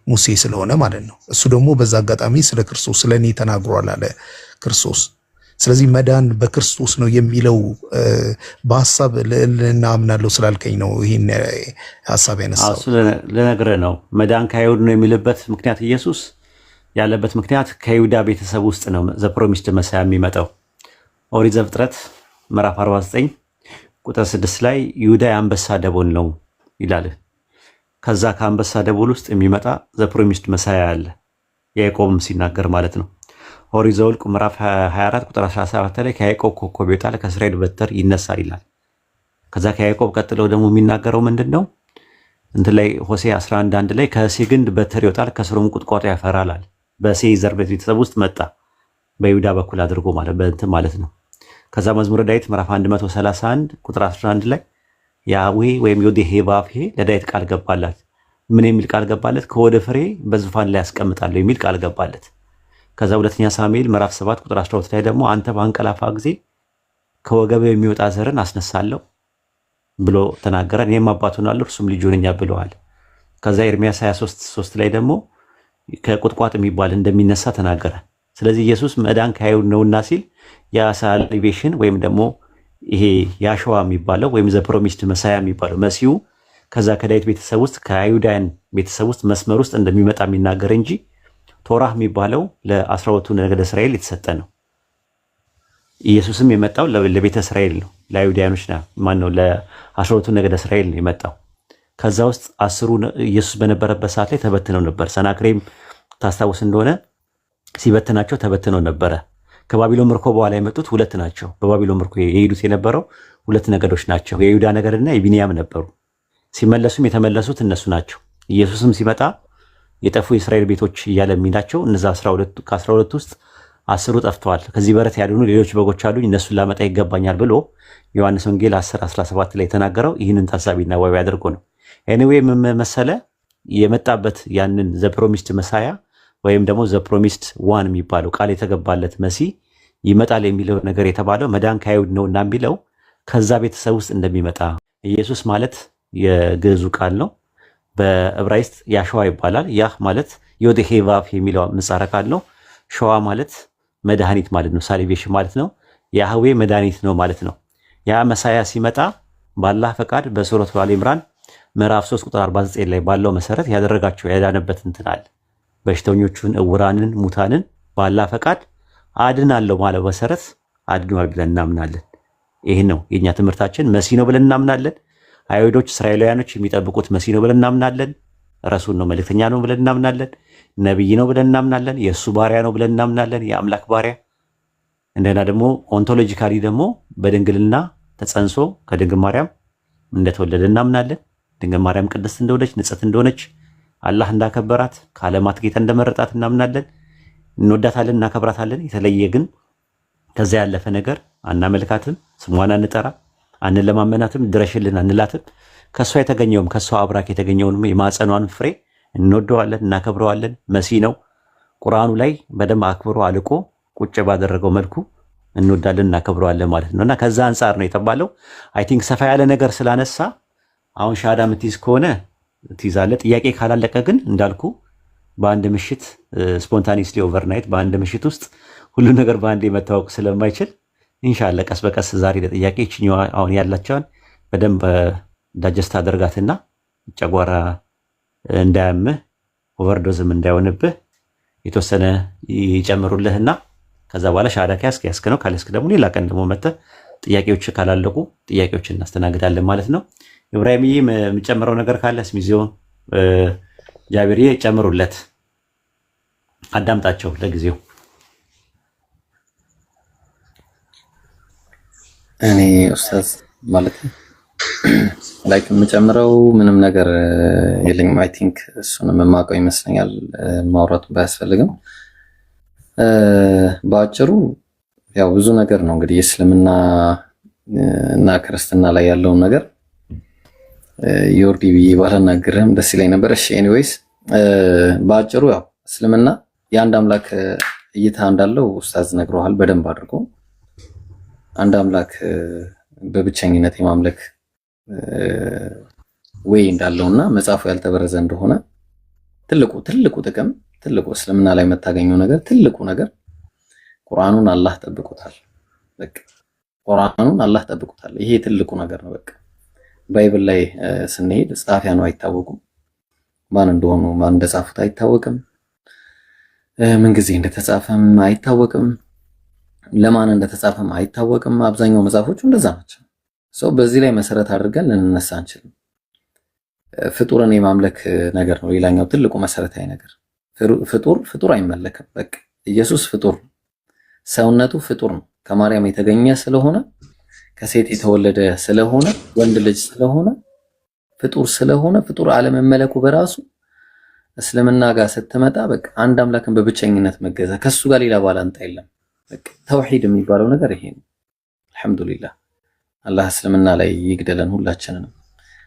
[SPEAKER 4] ሙሴ ስለሆነ ማለት ነው። እሱ ደግሞ በዛ አጋጣሚ ስለ ክርስቶስ ስለኔ ተናግሯል አለ ክርስቶስ። ስለዚህ መዳን በክርስቶስ ነው የሚለው በሐሳብ ልዕልና አምናለሁ ስላልከኝ ነው ይሄን ሐሳብ ያነሳው።
[SPEAKER 1] እሱ ለነገር ነው መዳን ከአይሁድ ነው የሚልበት ምክንያት ኢየሱስ ያለበት ምክንያት ከይሁዳ ቤተሰብ ውስጥ ነው ዘ ፕሮሚስድ መሳያ የሚመጣው። ኦሪት ዘፍጥረት ምዕራፍ 49 ቁጥር 6 ላይ ይሁዳ የአንበሳ ደቦል ነው ይላል። ከዛ ከአንበሳ ደቦል ውስጥ የሚመጣ ዘ ፕሮሚስድ መሳያ አለ። ያዕቆብም ሲናገር ማለት ነው። ኦሪት ዘኍልቍ ምዕራፍ 24 ቁጥር 17 ላይ ከያዕቆብ ኮከብ ይወጣል ከእስራኤል በትር ይነሳል ይላል። ከዛ ከያዕቆብ ቀጥሎ ደግሞ የሚናገረው ምንድነው? እንትን ላይ ሆሴዕ 11:1 ላይ ከእሴይ ግንድ በትር ይወጣል ከስሩም ቁጥቋጦ ያፈራል አለ። በእሴይ ዘር ቤተሰብ ውስጥ መጣ በይሁዳ በኩል አድርጎ ማለት በእንትን ማለት ነው። ከዛ መዝሙረ ዳዊት ምዕራፍ 131 ቁጥር 11 ላይ ያዌ ወይም ዮዴሄ ባፌ ለዳዊት ቃል ገባላት። ምን የሚል ቃል ገባለት? ከወደ ፍሬ በዙፋን ላይ ያስቀምጣለሁ የሚል ቃል ገባለት። ከዛ ሁለተኛ ሳሙኤል ምዕራፍ 7 ቁጥር 12 ላይ ደግሞ አንተ በአንቀላፋ ጊዜ ከወገብ የሚወጣ ዘርን አስነሳለሁ ብሎ ተናገረ። እኔም አባቱ ሆናለሁ እርሱም ልጁ ነኝ ብለዋል። ከዛ ኤርሚያስ 23:3 ላይ ደግሞ ከቁጥቋጥ የሚባል እንደሚነሳ ተናገረ። ስለዚህ ኢየሱስ መዳን ከአይሁድ ነውና ሲል የሳልቬሽን ወይም ደግሞ ይሄ ያሸዋ የሚባለው ወይም ዘ ፕሮሚስድ መሳያ የሚባለው መሲሁ ከዛ ከዳዊት ቤተሰብ ውስጥ ከአይሁዳውያን ቤተሰብ ውስጥ መስመር ውስጥ እንደሚመጣ የሚናገር እንጂ ቶራህ የሚባለው ለ12ቱ ነገደ እስራኤል የተሰጠ ነው። ኢየሱስም የመጣው ለቤተ እስራኤል ነው፣ ለአይሁዳውያኖች ነው። ማነው ለ12ቱ ነገደ እስራኤል ነው የመጣው። ከዛ ውስጥ 10ሩ ኢየሱስ በነበረበት ሰዓት ላይ ተበትነው ነበር። ሰናክሬም ታስታውስ እንደሆነ ሲበትናቸው ተበትነው ነበረ። ከባቢሎን ምርኮ በኋላ የመጡት 2 ናቸው። በባቢሎን ምርኮ የሄዱት የነበረው 2 ነገዶች ናቸው፣ የይሁዳ ነገድና የቢንያም ነበሩ። ሲመለሱም የተመለሱት እነሱ ናቸው። ኢየሱስም ሲመጣ የጠፉ የእስራኤል ቤቶች እያለ የሚላቸው እነዛ 12 ከ12 ውስጥ 10ሩ ጠፍተዋል። ከዚህ በረት ያልሆኑ ሌሎች በጎች አሉኝ እነሱን ላመጣ ይገባኛል ብሎ ዮሐንስ ወንጌል 10:17 ላይ የተናገረው ይህንን ታሳቢና ዋቢ አድርጎ ነው። ኤኒዌይ ምን መሰለ የመጣበት ያንን ዘ ፕሮሚስድ መሳያ ወይም ደግሞ ዘ ፕሮሚስድ ዋን የሚባለው ቃል የተገባለት መሲህ ይመጣል የሚለው ነገር የተባለው መዳን ከአይሁድ ነው እና የሚለው ከዛ ቤተሰብ ውስጥ እንደሚመጣ ኢየሱስ ማለት የግዕዙ ቃል ነው። በዕብራይስጥ ያሸዋ ይባላል። ያህ ማለት ዮዴሄቫፍ የሚለው ምህጻረ ቃል ነው። ሸዋ ማለት መድኃኒት ማለት ነው። ሳልቬሽን ማለት ነው። ያህዌ መድኃኒት ነው ማለት ነው። ያ መሳያ ሲመጣ ባላህ ፈቃድ በሱረቱ አሊ ኢምራን ምዕራፍ 3 ቁጥር 49 ላይ ባለው መሰረት ያደረጋቸው ያዳነበት እንትን አለ። በሽተኞቹን፣ እውራንን፣ ሙታንን ባላህ ፈቃድ አድናለሁ ማለት መሰረት አድኗል ብለን እናምናለን። ይህ ነው የኛ ትምህርታችን። መሲህ ነው ብለን እናምናለን። አይሁዶች እስራኤላውያኖች የሚጠብቁት መሲህ ነው ብለን እናምናለን። ረሱል ነው መልእክተኛ ነው ብለን እናምናለን። ነብይ ነው ብለን እናምናለን። የእሱ ባሪያ ነው ብለን እናምናለን። የአምላክ ባሪያ። እንደና ደግሞ ኦንቶሎጂካሊ ደግሞ በድንግልና ተጸንሶ ከድንግል ማርያም እንደተወለደ እናምናለን። ድንግል ማርያም ቅድስት እንደሆነች ንጽሕት እንደሆነች አላህ እንዳከበራት ከዓለማት ጌታ እንደመረጣት እናምናለን። እንወዳታለን፣ እናከብራታለን። የተለየ ግን ከዛ ያለፈ ነገር አናመልካትም፣ ስሟን አንጠራ፣ አንለማመናትም፣ ድረሽልን አንላትም። ከሷ የተገኘውም ከሷ አብራክ የተገኘውንም የማጸኗን ፍሬ እንወደዋለን፣ እናከብረዋለን። መሲህ ነው። ቁርአኑ ላይ በደንብ አክብሮ አልቆ ቁጭ ባደረገው መልኩ እንወዳለን፣ እናከብረዋለን ማለት ነው። እና ከዛ አንጻር ነው የተባለው። አይ ቲንክ ሰፋ ያለ ነገር ስላነሳ አሁን ሻዳ ምትይዝ ከሆነ ትይዛለህ። ጥያቄ ካላለቀ ግን እንዳልኩ በአንድ ምሽት ስፖንታኒስሊ ኦቨርናይት በአንድ ምሽት ውስጥ ሁሉ ነገር በአንዴ መታወቅ ስለማይችል ኢንሻአላህ ቀስ በቀስ ዛሬ ለጥያቄ እችኛዋ አሁን ያላቸውን በደንብ ዳጀስት አደርጋትና ጨጓራ እንዳያምህ ኦቨርዶዝም እንዳይሆንብህ የተወሰነ ይጨምሩልህና ከዛ በኋላ ሻዳ ከያዝክ ነው፣ ካልያዝክ ደግሞ ሌላ ቀን ደግሞ መተህ ጥያቄዎች ካላለቁ ጥያቄዎችን እናስተናግዳለን ማለት ነው። ኢብራሂምዬ የምጨምረው ነገር ካለ ስሚዚዮን ጃቢርዬ ጨምሩለት፣ አዳምጣቸው ለጊዜው።
[SPEAKER 2] እኔ ኡስታዝ ማለት ላይክ የምጨምረው ምንም ነገር የለኝም። አይ ቲንክ እሱንም የማውቀው ይመስለኛል፣ ማውራቱ ባያስፈልግም። በአጭሩ ያው ብዙ ነገር ነው እንግዲህ እስልምና እና ክርስትና ላይ ያለውን ነገር ዮርዲ ብዬ ባላናግርህም ደስ ይለኝ ነበር። እሺ ኤኒዌይስ በአጭሩ ያው እስልምና የአንድ አምላክ እይታ እንዳለው ኡስታዝ ነግረዋል በደንብ አድርጎ። አንድ አምላክ በብቸኝነት የማምለክ ወይ እንዳለውና መጽሐፉ ያልተበረዘ እንደሆነ ትልቁ ጥቅም እስልምና ላይ የምታገኘው ነገር ትልቁ ነገር ቁርአኑን አላህ ጠብቆታል። በቃ ቁርአኑን አላህ ጠብቆታል። ይሄ ትልቁ ነገር ነው። በቃ ባይብል ላይ ስንሄድ ጸሐፊያኑ አይታወቁም፣ ማን እንደሆኑ ማን እንደጻፉት አይታወቅም፣ ምን ጊዜ እንደተጻፈም አይታወቅም፣ ለማን እንደተጻፈም አይታወቅም። አብዛኛው መጽሐፎቹ እንደዛ ናቸው። ሰው በዚህ ላይ መሰረት አድርገን ልንነሳ አንችልም። ፍጡርን የማምለክ ነገር ነው ሌላኛው ትልቁ መሰረታዊ ነገር። ፍጡር አይመለክም። በቃ ኢየሱስ ፍጡር ነው። ሰውነቱ ፍጡር ነው። ከማርያም የተገኘ ስለሆነ ከሴት የተወለደ ስለሆነ ወንድ ልጅ ስለሆነ ፍጡር አለመመለኩ በራሱ እስልምና ጋር ስትመጣ በቃ አንድ አምላክን በብቸኝነት መገዛ ከሱ ጋር ሌላ ባላንጣ የለም። በቃ ተውሂድ የሚባለው ነገር ይሄ ነው። አልሐምዱሊላህ አላህ እስልምና ላይ ይግደለን ሁላችንንም።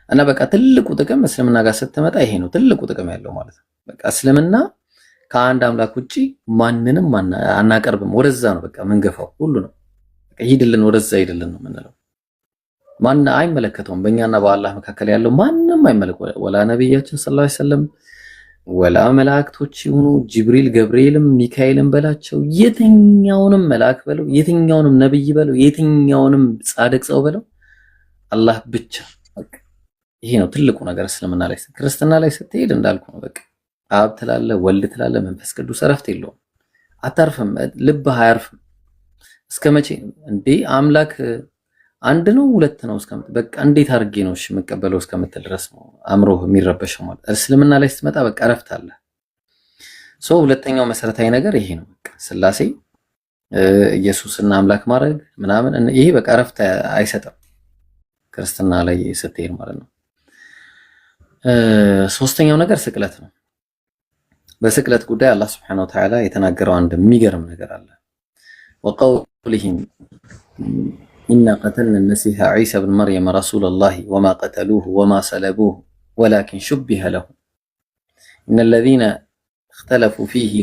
[SPEAKER 2] እና በቃ ትልቁ ጥቅም እስልምና ጋር ስትመጣ ይሄ ነው ትልቁ ጥቅም ያለው ማለት ነው። በቃ እስልምና ከአንድ አምላክ ውጪ ማንንም አናቀርብም። ወደዛ ነው በቃ ምንገፋው ሁሉ ነው። በቃ ሂድልን ወደዛ ሂድልን ነው የምንለው። ማን አይመለከተውም። በእኛና በአላህ መካከል ያለው ማንም አይመለከተው። ወላ ነብያችን ሰለላሁ ዐለይሂ ወሰለም ወላ መላእክቶች ይሁኑ ጅብሪል፣ ገብርኤልም፣ ሚካኤልም በላቸው የትኛውንም መልአክ በለው የትኛውንም ነብይ በለው የትኛውንም ጻድቅ ሰው በለው አላህ ብቻ። በቃ ይሄ ነው ትልቁ ነገር። እስልምና ላይ ክርስትና ላይ ስትሄድ እንዳልኩ ነው። በቃ አብ ትላለ፣ ወልድ ትላለ፣ መንፈስ ቅዱስ እረፍት የለውም። አታርፍም፣ ልብህ አያርፍም። እስከ መቼ እንዴ አምላክ አንድ ነው ሁለት ነው እስከምት በቃ እንዴት አድርጌ ነው እሺ የምቀበለው እስከምትል ድረስ ነው አእምሮህ የሚረበሸው ማለት። እስልምና ላይ ስትመጣ በቃ እረፍት አለ። ሁለተኛው መሰረታዊ ነገር ይሄ ነው። በቃ ስላሴ ኢየሱስና አምላክ ማድረግ ምናምን ይሄ በቃ እረፍት አይሰጥም ክርስትና ላይ ስትሄድ ማለት ነው። ሶስተኛው ነገር ስቅለት ነው። በስቅለት ጉዳይ አላህ Subhanahu Wa Ta'ala የተናገረው አንድ የሚገርም ነገር አለ። وقولهم إنا قتلنا المسيح عيسى بن مريم رسول الله وما قتلوه وما صلبوه ولكن شبه له إن الذين اختلفوا فيه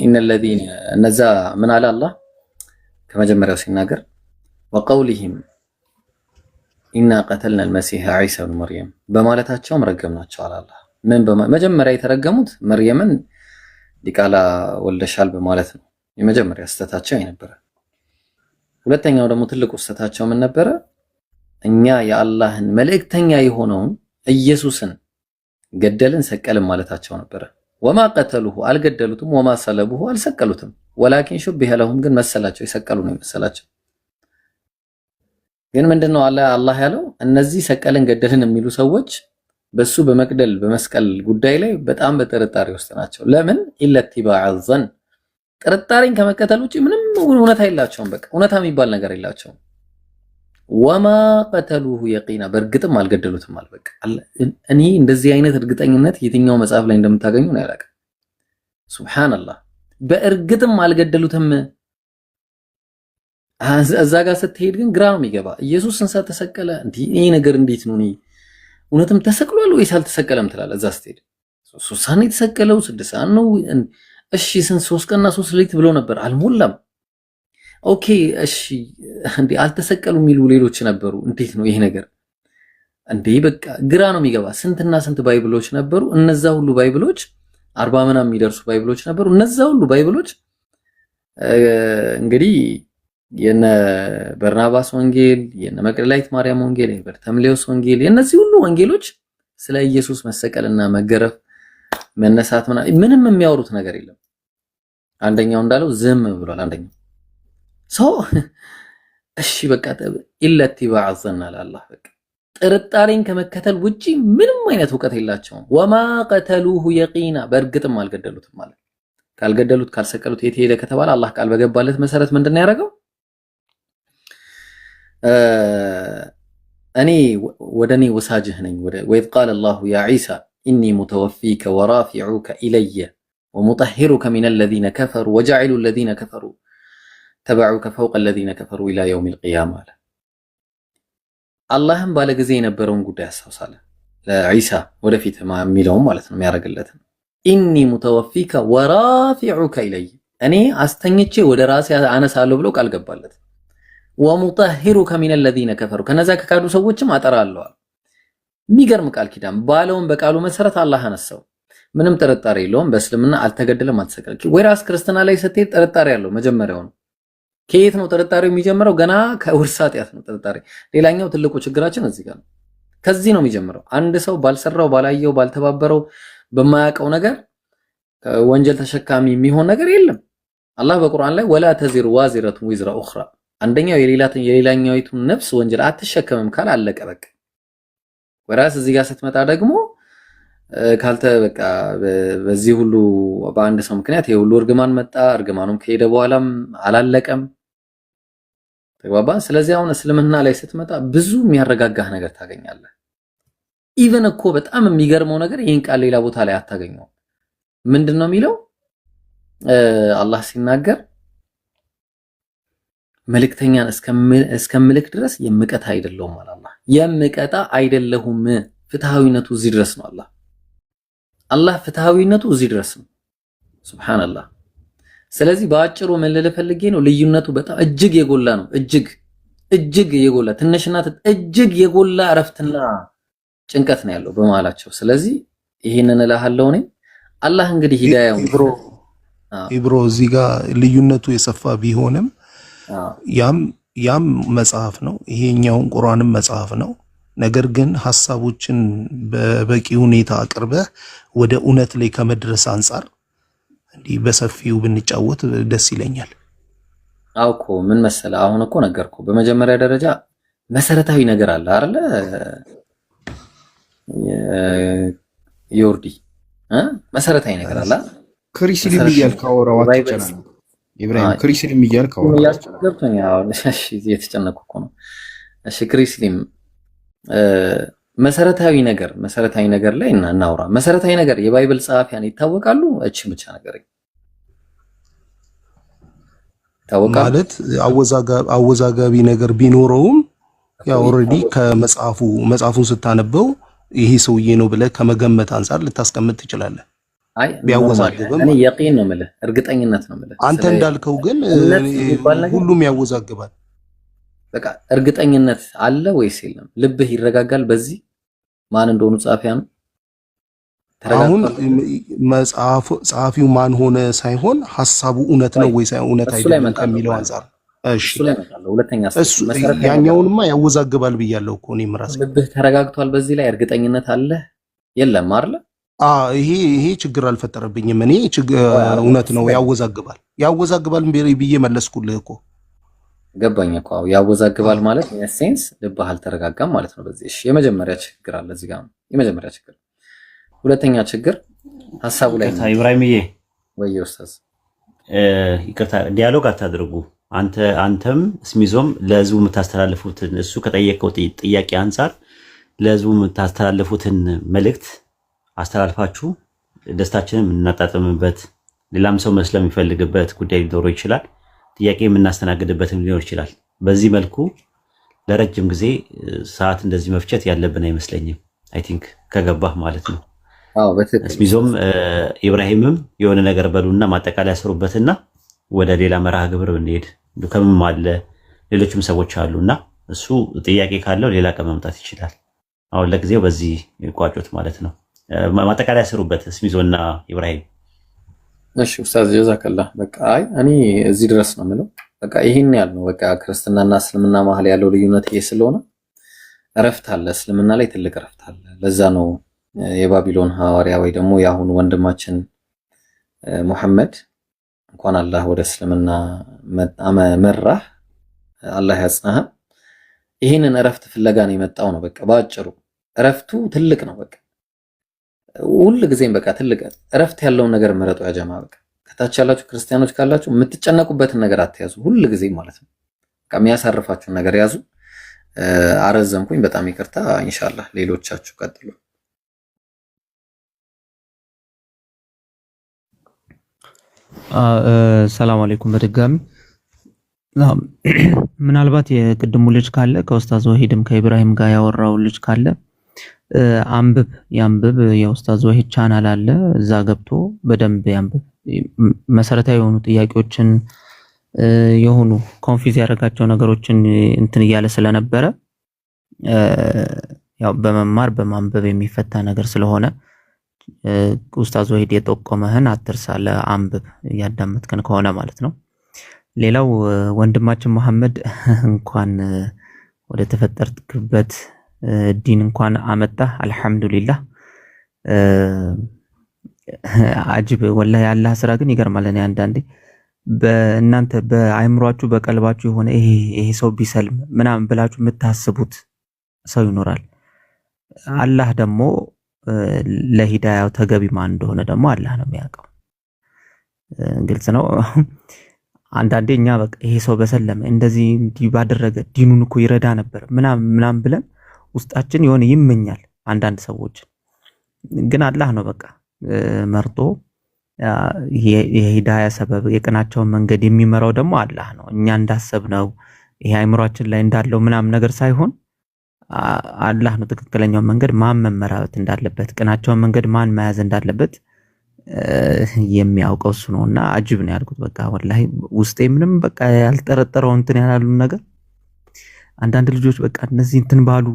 [SPEAKER 2] إن الذين نزا من على الله كما جمع رأسي الناقر وقولهم إنا قتلنا المسيح عيسى بن مريم بمالتاتهم رقمنا على الله من مجمع رأي ترقموت مريما لقال ولد شال بمالتنا የመጀመሪያ ስተታቸው አይነበረ። ሁለተኛው ደግሞ ትልቁ ስተታቸው ምን ነበረ? እኛ የአላህን መልእክተኛ የሆነውን ኢየሱስን ገደልን ሰቀልን ማለታቸው ነበረ። ወማ ቀተሉሁ አልገደሉትም፣ ወማ ሰለቡሁ አልሰቀሉትም፣ ወላኪን ሹቢሀ ለሁም ግን መሰላቸው፣ የሰቀሉ ነው መሰላቸው። ግን ምንድነው አላህ ያለው? እነዚህ ሰቀልን ገደልን የሚሉ ሰዎች በሱ በመቅደል በመስቀል ጉዳይ ላይ በጣም በጥርጣሬ ውስጥ ናቸው። ለምን? ኢለቲባዕ ዘን ጥርጣሬን ከመከተል ውጪ ምንም እውነታ የላቸውም። በቃ እውነታ የሚባል ነገር የላቸውም። ወማ ቀተሉሁ የቂና በእርግጥም አልገደሉትም አለ። በቃ እኔ እንደዚህ አይነት እርግጠኝነት የትኛው መጽሐፍ ላይ እንደምታገኙ ነው ያላቀ። ሱብሃንአላህ በእርግጥም አልገደሉትም። እዛ ጋር ስትሄድ ግን ግራ ነው የሚገባ። ኢየሱስ እንሳ ተሰቀለ እንዴ? ይሄ ነገር እንዴት ነው? እውነትም ተሰቅሏል ወይስ አልተሰቀለም ትላለህ። እዛ ስትሄድ 3 ሰዓት ነው የተሰቀለው 6 ሰዓት ነው እሺ ስንት 3 ቀንና 3 ሌሊት ብሎ ነበር አልሞላም። ኦኬ እሺ እንዴ አልተሰቀሉ የሚሉ ሌሎች ነበሩ። እንዴት ነው ይሄ ነገር እንዴ? በቃ ግራ ነው የሚገባ። ስንትና ስንት ባይብሎች ነበሩ። እነዛ ሁሉ ባይብሎች 40 ምናምን የሚደርሱ ባይብሎች ነበሩ። እነዛ ሁሉ ባይብሎች እንግዲህ የነ በርናባስ ወንጌል፣ የነ መቅደላዊት ማርያም ወንጌል፣ የበርተምሌዎስ ወንጌል፣ የነዚህ ሁሉ ወንጌሎች ስለ ኢየሱስ መሰቀልና መገረፍ መነሳት ምንም የሚያወሩት ነገር የለም። አንደኛው እንዳለው ዝም ብሏል። አንደኛው ሰው እሺ በቃ ኢለቲባዕ ዘን አላህ በቃ ጥርጣሬን ከመከተል ውጪ ምንም አይነት ዕውቀት የላቸውም። ወማ ቀተሉሁ የቂና በእርግጥም አልገደሉትም ማለት ካልገደሉት ካልሰቀሉት የት ሄደ ከተባለ አላህ ቃል በገባለት መሰረት ምንድነው ያደረገው? እኔ ወደኔ ወሳጅህ ነኝ ወይዝ ቃለ አላሁ ያ ዒሳ ኢኒ ሙተወፊከ ወራፊዑከ ኢለየ ወሙጠሂሩከ ሚነል ለዚነ ከፈሩ ወጃዒሉ ለዚነ ከፈሩ ተበዑከ ፈውቀ ለዚነ ከፈሩ ኢላ የውሚል ቂያማ አለ። አላህም ባለ ጊዜ የነበረውን ጉዳይ ያስታውሳል። ለዒሳ ወደፊት የሚለውም ማለት ነው የሚያደርግለትን ኢኒ ሙተወፊከ ወራፊዑከ ኢለየ እኔ አስተኝቼ ወደ ራሴ አነሳለሁ ብሎ ቃል ገባለት። ወሙጠሂሩከ ሚነል ለዚነ ከፈሩ ከነዛ ከካዱ ሰዎችም አጠራለሁ። የሚገርም ቃል ኪዳን ባለውን በቃሉ መሰረት አላህ አነሳው። ምንም ጥርጣሬ የለውም። በእስልምና አልተገደለም አልተሰቀለም። ወይራስ ክርስትና ላይ ስትሄድ ጥርጣሬ ያለው መጀመሪያው ነው። ከየት ነው ጥርጣሬው የሚጀምረው? ገና ከውርስ ኃጢአት ነው ጥርጣሬ። ሌላኛው ትልቁ ችግራችን እዚህ ጋር ነው። ከዚህ ነው የሚጀምረው። አንድ ሰው ባልሰራው ባላየው ባልተባበረው በማያውቀው ነገር ወንጀል ተሸካሚ የሚሆን ነገር የለም። አላህ በቁርአን ላይ ወላ ተዚሩ ዋዚረቱን ዊዝራ ኡኽራ አንደኛው የሌላኛይቱን ነፍስ ወንጀል አትሸከምም ካል አለቀ በቃ። ወራስ እዚህ ጋር ስትመጣ ደግሞ ካልተ በቃ በዚህ ሁሉ በአንድ ሰው ምክንያት የሁሉ እርግማን መጣ። እርግማኑም ከሄደ በኋላም አላለቀም። ተግባባን። ስለዚህ አሁን እስልምና ላይ ስትመጣ ብዙ የሚያረጋጋህ ነገር ታገኛለህ። ኢቨን እኮ በጣም የሚገርመው ነገር ይህን ቃል ሌላ ቦታ ላይ አታገኘው። ምንድነው የሚለው? አላህ ሲናገር መልእክተኛን እስከምልክ ድረስ የምቀጣ አይደለሁም አለ አላህ። የምቀጣ አይደለሁም። ፍትሃዊነቱ እዚህ ድረስ ነው። አላህ ፍትሃዊነቱ እዚህ ድረስ ነው። ሱብሃንአላህ። ስለዚህ በአጭሩ ምን ልል ፈልጌ ነው፣ ልዩነቱ በጣም እጅግ የጎላ ነው። እጅግ የጎላ ትንሽና እጅግ የጎላ እረፍትና ጭንቀት ነው ያለው በመሃላቸው። ስለዚህ ይሄንን እልሃለሁ እኔ አላህ እንግዲህ ሂዳያው
[SPEAKER 4] ኢብሮ እዚህ ጋር ልዩነቱ የሰፋ ቢሆንም ያም መጽሐፍ ነው፣ ይሄኛውን ቁርአንም መጽሐፍ ነው። ነገር ግን ሐሳቦችን በበቂ ሁኔታ አቅርበህ ወደ እውነት ላይ ከመድረስ አንጻር እንዲህ በሰፊው ብንጫወት ደስ ይለኛል።
[SPEAKER 2] አውኮ ምን መሰለ አሁን እኮ ነገርኩ። በመጀመሪያ ደረጃ መሰረታዊ ነገር አለ አይደለ ዮርዲ መሰረታዊ ነገር አለ።
[SPEAKER 8] ክሪስሊም እያልክ አወራው አትጨናነቅ ኢብራሂም፣ ክሪስሊም እያልክ አወራው
[SPEAKER 2] ገብቶኛል። እሺ የተጨነቅኩ እኮ ነው። እሺ ክሪስሊም መሰረታዊ ነገር ላይ እናውራ። መሰረታዊ ነገር የባይብል ጸሐፊያን ይታወቃሉ። እቺ ብቻ ነገር ይታወቃሉ
[SPEAKER 4] ማለት አወዛጋቢ ነገር ቢኖረውም ያው ኦልሬዲ መጽሐፉን ስታነበው ይሄ ሰውዬ ነው ብለህ ከመገመት አንፃር ልታስቀምጥ ትችላለህ።
[SPEAKER 2] አይ
[SPEAKER 4] ቢያወዛግብም
[SPEAKER 2] እኔ የቂን ነው የምልህ፣ እርግጠኝነት ነው የምልህ።
[SPEAKER 4] አንተ እንዳልከው ግን ሁሉም ያወዛግባል።
[SPEAKER 2] በቃ እርግጠኝነት አለ ወይስ የለም? ልብህ ይረጋጋል በዚህ ማን እንደሆኑ ጸሐፊያኑ?
[SPEAKER 4] አሁን ጸሐፊው ማን ሆነ ሳይሆን ሐሳቡ እውነት ነው ወይስ እውነት አይደለም ከሚለው አንፃር እሺ፣ ያኛውንማ ያወዛግባል ብያለሁ እኮ እኔም ራሴ።
[SPEAKER 2] ልብህ ተረጋግቷል በዚህ ላይ እርግጠኝነት አለ የለም አይደል?
[SPEAKER 4] ይሄ ችግር አልፈጠረብኝም። እኔ እውነት ነው ያወዛግባል ብዬ መለስኩልህ እኮ።
[SPEAKER 2] ገባኝ እኮ ያወዛግባል ማለት ሴንስ ልብህ አልተረጋጋም ማለት ነው በዚህ። እሺ የመጀመሪያ ችግር አለ እዚህ ጋር ነው የመጀመሪያ ችግር። ሁለተኛ ችግር ሐሳቡ ላይ ነው።
[SPEAKER 1] ኢብራሂምዬ
[SPEAKER 2] ወይ ኡስታዝ
[SPEAKER 1] ይቅርታ ዲያሎግ አታድርጉ። አንተም ስሚዞም ለህዝቡ የምታስተላልፉትን እሱ ከጠየቀው ጥያቄ አንፃር ለህዝቡ የምታስተላልፉትን መልእክት አስተላልፋችሁ ደስታችንን የምናጣጥምበት ሌላም ሰው መስለም የሚፈልግበት ጉዳይ ሊኖረው ይችላል። ጥያቄ የምናስተናግድበትም ሊኖር ይችላል። በዚህ መልኩ ለረጅም ጊዜ ሰዓት እንደዚህ መፍጨት ያለብን አይመስለኝም። አይ ቲንክ ከገባህ ማለት ነው። ስሚዞም ኢብራሂምም የሆነ ነገር በሉና ማጠቃለያ ያሰሩበትና ወደ ሌላ መርሃ ግብር ብንሄድ ከምም አለ ሌሎችም ሰዎች አሉና እሱ ጥያቄ ካለው ሌላ ቀን መምጣት ይችላል። አሁን ለጊዜው በዚህ ቋጮት ማለት ነው። ማጠቃለያ ያሰሩበት ስሚዞና ኢብራሂም።
[SPEAKER 2] እሺ ኡስታዝ ጀዛከላህ። በቃ አይ እኔ እዚህ ድረስ ነው የምለው። በቃ ይሄን ያህል ነው። በቃ ክርስትናና እስልምና መሀል ያለው ልዩነት ይሄ ስለሆነ እረፍት አለ፣ እስልምና ላይ ትልቅ እረፍት አለ። ለዛ ነው የባቢሎን ሐዋርያ ወይ ደግሞ የአሁኑ ወንድማችን ሙሐመድ እንኳን አላህ ወደ እስልምና መራህ፣ አላህ ያጽናህ። ይሄንን እረፍት ፍለጋ ነው የመጣው ነው። በቃ ባጭሩ እረፍቱ ትልቅ ነው። በቃ ሁሉ ጊዜም በቃ ትልቅ እረፍት ያለውን ነገር ምረጡ ያ ጀማ። በቃ ከታች ያላችሁ ክርስቲያኖች ካላችሁ የምትጨነቁበትን ነገር አትያዙ፣ ሁሉ ጊዜ ማለት ነው። በቃ የሚያሳርፋችሁን ነገር ያዙ። አረዘምኩኝ፣ በጣም ይቅርታ። ኢንሻአላህ ሌሎቻችሁ ቀጥሉ።
[SPEAKER 9] ሰላም አለይኩም በድጋሚ። ምናልባት የቅድሙ ልጅ ካለ ከኡስታዝ ወሂድም ከኢብራሂም ጋር ያወራው ልጅ ካለ ያንብብ። የኡስታዝ ወሂድ ቻናል አለ፣ እዛ ገብቶ በደንብ ያንብብ። መሰረታዊ የሆኑ ጥያቄዎችን የሆኑ ኮንፊዝ ያደረጋቸው ነገሮችን እንትን እያለ ስለነበረ ያው በመማር በማንበብ የሚፈታ ነገር ስለሆነ ኡስታዝ ወሂድ የጠቆመህን አትርሳ፣ ለአንብብ እያዳመጥከን ከሆነ ማለት ነው። ሌላው ወንድማችን መሐመድ እንኳን ወደ ተፈጠርክበት ዲን እንኳን አመጣህ፣ አልሐምዱሊላህ። አጅብ ወላሂ ያላህ ስራ ግን ይገርማል። እኔ አንዳንዴ በእናንተ በአይምሯችሁ በቀልባችሁ የሆነ ይሄ ሰው ቢሰልም ምናምን ብላችሁ የምታስቡት ሰው ይኖራል። አላህ ደግሞ ለሂዳያው ተገቢ ማን እንደሆነ ደግሞ አላህ ነው የሚያውቀው። ግልጽ ነው። አንዳንዴ እኛ በቃ ይሄ ሰው በሰለመ እንደዚህ እንዲህ ባደረገ ዲኑን እኮ ይረዳ ነበር ምናምን ብለን ውስጣችን የሆነ ይመኛል። አንዳንድ ሰዎች ግን አላህ ነው በቃ መርጦ የሂዳያ ሰበብ የቅናቸውን መንገድ የሚመራው ደግሞ አላህ ነው። እኛ እንዳሰብነው ይሄ አይምሯችን ላይ እንዳለው ምናምን ነገር ሳይሆን አላህ ነው ትክክለኛውን መንገድ ማን መመራት እንዳለበት፣ ቅናቸውን መንገድ ማን መያዝ እንዳለበት የሚያውቀው እሱ ነውና አጅብ ነው ያልኩት። በቃ ወላሂ ውስጤ ምንም በቃ ያልጠረጠረው እንትን ያላሉ ነገር አንዳንድ ልጆች በቃ እነዚህ እንትን ባሉ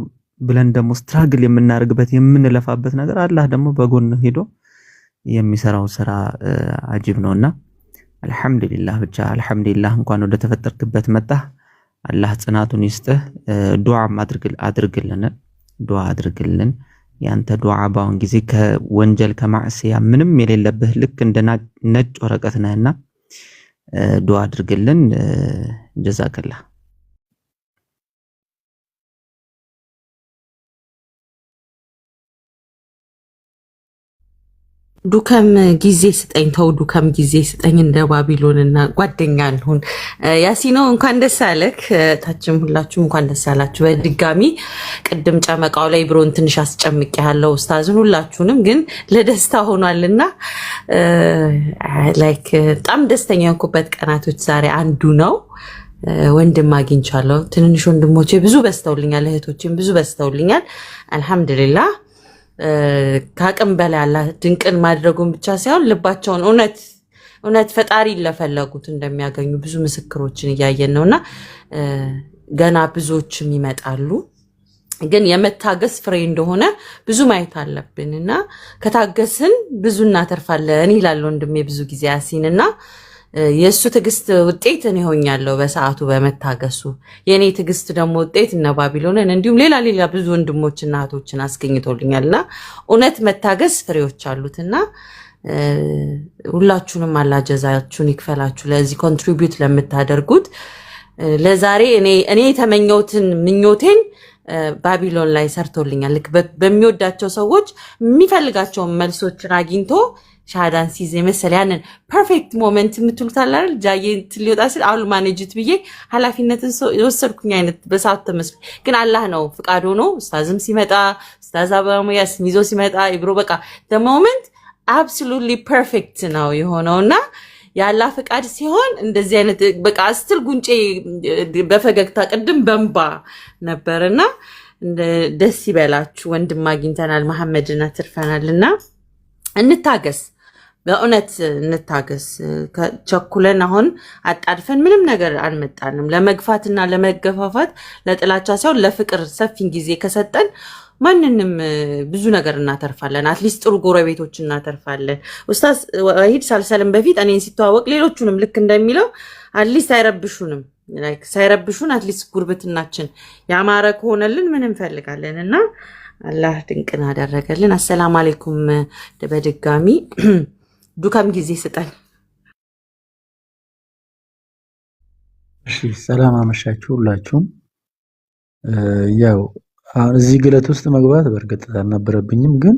[SPEAKER 9] ብለን ደግሞ ስትራግል የምናርግበት የምንለፋበት ነገር አላህ ደግሞ በጎን ሄዶ የሚሰራው ስራ አጅብ ነውና አልহামዱሊላህ ብቻ አልহামዱሊላህ እንኳን ወደ ተፈጠርክበት መጣህ አላህ ጽናቱን ይስጥህ ዱዓ አድርግልን ያንተ ዱዓ ባውን ጊዜ ከወንጀል ከማዕሲያ ምንም የሌለብህ ልክ እንደ ነጭ ወረቀት ነህና ዱዓ አድርግልን ጀዛከላህ
[SPEAKER 3] ዱከም ጊዜ ስጠኝ ተው ዱከም ጊዜ ስጠኝ እንደ ባቢሎንና ጓደኛ አልሁን ያሲኖ እንኳን ደስ አለክ ታችም ሁላችሁም እንኳን ደስ አላችሁ በድጋሚ ቅድም ጨመቃው ላይ ብሮን ትንሽ አስጨምቅ ያለው ኡስታዝን ሁላችሁንም ግን ለደስታ ሆኗልና ላይክ በጣም ደስተኛ የሆንኩበት ቀናቶች ዛሬ አንዱ ነው ወንድም አግኝቻለሁ ትንንሽ ወንድሞቼ ብዙ በስተውልኛል እህቶቼም ብዙ በስተውልኛል አልহামዱሊላህ ካቅም በላይ አላህ ድንቅን ማድረጉን ብቻ ሳይሆን ልባቸውን እውነት ፈጣሪ ለፈለጉት እንደሚያገኙ ብዙ ምስክሮችን እያየን ነውና ገና ብዙዎችም ይመጣሉ ግን የመታገስ ፍሬ እንደሆነ ብዙ ማየት አለብንና ከታገስን ብዙ እናተርፋለን ይላል ወንድሜ ብዙ ጊዜ ያሲንና የሱ ትግስት ውጤት እኔ ሆኛለሁ በሰዓቱ በመታገሱ የኔ ትግስት ደግሞ ውጤት እነ ባቢሎንን እንዲሁም ሌላ ብዙ ወንድሞችና እህቶችን አስገኝቶልኛልና እውነት መታገስ ፍሬዎች አሉትና ሁላችሁንም አላህ ጀዛችሁን ይክፈላችሁ ለዚህ ኮንትሪቢዩት ለምታደርጉት ለዛሬ እኔ የተመኘሁትን ምኞቴን ባቢሎን ላይ ሰርቶልኛል ልክ በሚወዳቸው ሰዎች የሚፈልጋቸው መልሶችን አግኝቶ ሻሃዳን ሲዜ መሰለ ያንን ፐርፌክት ሞመንት የምትሉታል አይደል ጃዬ ትሊወጣ ሲል አሉ ማኔጅት ብዬ ኃላፊነትን የወሰድኩኝ አይነት በሰዓት ተመስሎ ግን አላህ ነው ፍቃድ ሆኖ ኡስታዝም ሲመጣ ኡስታዝ አባሙያስ ሚዞ ሲመጣ ኢብሮ በቃ the moment absolutely perfect ነው የሆነውና ያላህ ፍቃድ ሲሆን እንደዚህ አይነት በቃ አስትል ጉንጬ በፈገግታ ቅድም በእንባ ነበርና ደስ ይበላችሁ ወንድም አግኝተናል መሐመድና ትርፈናልና እንታገስ በእውነት እንታገስ ቸኩለን አሁን አጣድፈን ምንም ነገር አልመጣንም ለመግፋትና ለመገፋፋት ለጥላቻ ሳይሆን ለፍቅር ሰፊን ጊዜ ከሰጠን ማንንም ብዙ ነገር እናተርፋለን አትሊስት ጥሩ ጎረቤቶች እናተርፋለን ኡስታዝ ወሂድ ሳልሰለም በፊት እኔን ሲተዋወቅ ሌሎቹንም ልክ እንደሚለው አትሊስት አይረብሹንም ላይክ ሳይረብሹን አትሊስት ጉርብትናችን ያማረ ከሆነልን ምን እንፈልጋለንና አላህ ድንቅን አደረገልን አሰላሙ አለይኩም በድጋሚ ዱከም ጊዜ ስጠን
[SPEAKER 10] እሺ ሰላም አመሻችሁ ሁላችሁም ያው እዚህ ግለት ውስጥ መግባት በርግጥ አልነበረብኝም ግን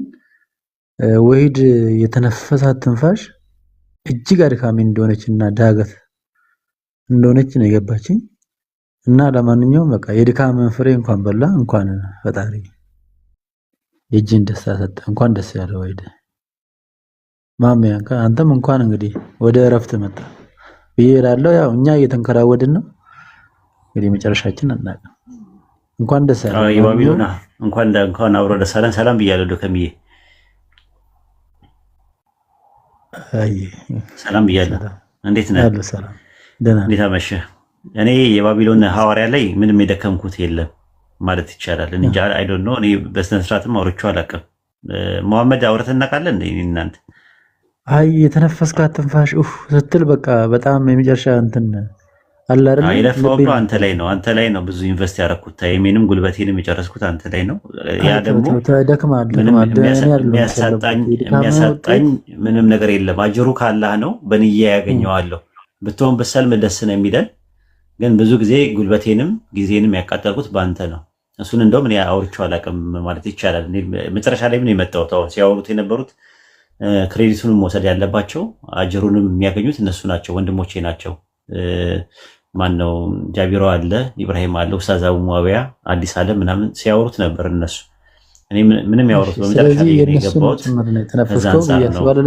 [SPEAKER 10] ወሂድ የተነፈሳት ትንፋሽ እጅግ አድካሚ እንደሆነችና ዳገት እንደሆነች ነው የገባችኝ እና ለማንኛውም በቃ የድካምን ፍሬ እንኳን በላ እንኳን ፈጣሪ የጅን ደስታ ሰጠ እንኳን ደስ ያለ ወሂድ ማሚያ አንተም እንኳን እንግዲህ ወደ እረፍት መጣ ይሄዳለው ያው እኛ እየተንከራወድን ነው እንግዲህ መጨረሻችን አናውቅም እንኳን ደስ ያለ
[SPEAKER 1] ይባቢሉና እንኳን አብሮ ደስ አለን ሰላም ብያለሁ ዶከምዬ
[SPEAKER 10] አይ
[SPEAKER 1] ሰላም ብያለሁ እንዴት ነህ
[SPEAKER 10] ያለው ሰላም ደህና
[SPEAKER 1] እንዴት አመሸህ እኔ የባቢሎን ሐዋርያ ላይ ምንም የደከምኩት የለም ማለት ይቻላል እንጂ አይ ዶንት ኖ እኔ በስነ ስርዓትም አውርቼው አላውቅም መሐመድ አውርተን እናውቃለን እናንተ
[SPEAKER 10] አይ የተነፈስካት ትንፋሽ ስትል በቃ በጣም የመጨረሻ እንትን አለ አይደል
[SPEAKER 1] የለፋው አንተ ላይ ነው ብዙ ኢንቨስት ያደረኩት ታይሜንም ጉልበቴንም የጨረስኩት አንተ ላይ ነው ያ ደግሞ
[SPEAKER 10] ደክማል
[SPEAKER 1] የሚያሳጣኝ ምንም ነገር የለም አጅሩ ካላህ ነው በንያ ያገኘዋለሁ ብትሆን በሰልም ደስ ነው የሚለን ግን ብዙ ጊዜ ጉልበቴንም ጊዜንም ያቃጠልኩት ባንተ ነው እሱን እንደውም እኔ አውርቼው አላውቅም ማለት ይቻላል መጨረሻ ላይ ምን የመጣው ሲያወሩት የነበሩት ክሬዲቱን መውሰድ ያለባቸው አጅሩንም የሚያገኙት እነሱ ናቸው ወንድሞቼ ናቸው ማን ነው ጃቢሮ አለ ኢብራሂም አለ ኡስታዝ አቡ ሙአዊያ አዲስ አለ ምናምን ሲያወሩት ነበር እነሱ እኔ ምንም ያወሩት በመጨረሻ ላይ የገባሁት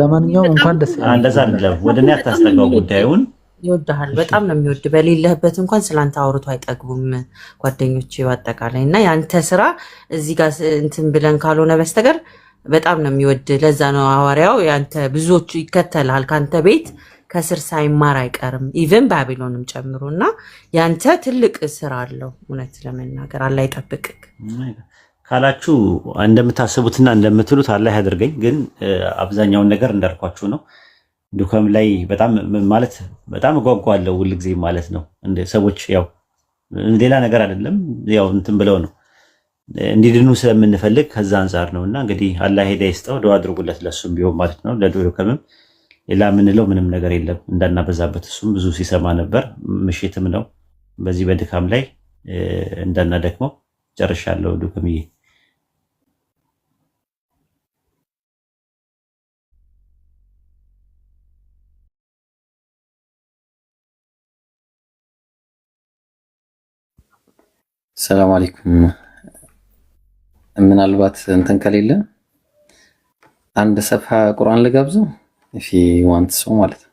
[SPEAKER 10] ለማንኛውም እንኳን ደስ ያለ
[SPEAKER 1] እንደዛ አይደለም ወደኔ አታስጠጋው ጉዳዩን
[SPEAKER 3] ይወዳል በጣም ነው የሚወድ በሌለህበት እንኳን ስላንተ አውርቶ አይጠግቡም ጓደኞቼ በአጠቃላይና ያንተ ስራ እዚህ ጋር እንትን ብለን ካልሆነ በስተቀር በጣም ነው የሚወድ ለዛ ነው ሐዋርያው ያንተ ብዙዎች ይከተላል ካንተ ቤት ከስር ሳይማር አይቀርም ኢቨን ባቢሎንም ጨምሮ እና ያንተ ትልቅ ስራ አለው። እውነት ለመናገር አላህ ይጠብቅክ
[SPEAKER 1] ካላችሁ እንደምታስቡትና እንደምትሉት አላህ ያድርገኝ። ግን አብዛኛውን ነገር እንዳልኳችሁ ነው። ዱከም ላይ በጣም እጓጓለሁ ሁልጊዜ ማለት ነው። እንደ ሰዎች ያው ሌላ ነገር አይደለም፣ ያው እንትን ብለው ነው እንዲድኑ ስለምንፈልግ ከዛ አንፃር ነውና እንግዲህ አላህ ሄዳ ይስጠው። ዱአ አድርጉለት ለሱም ቢሆን ማለት ነው። ለዱከምም ሌላ ምንለው ምንም ነገር የለም እንዳናበዛበት። እሱም ብዙ ሲሰማ ነበር። ምሽትም ነው በዚህ በድካም ላይ እንዳናደክመው ጨርሻለሁ። ዱከምዬ
[SPEAKER 2] ሰላም አለይኩም። ምናልባት እንትን ከሌለ አንድ ሰፋ ቁርአን ልጋብዘው if you want so ማለት ነው።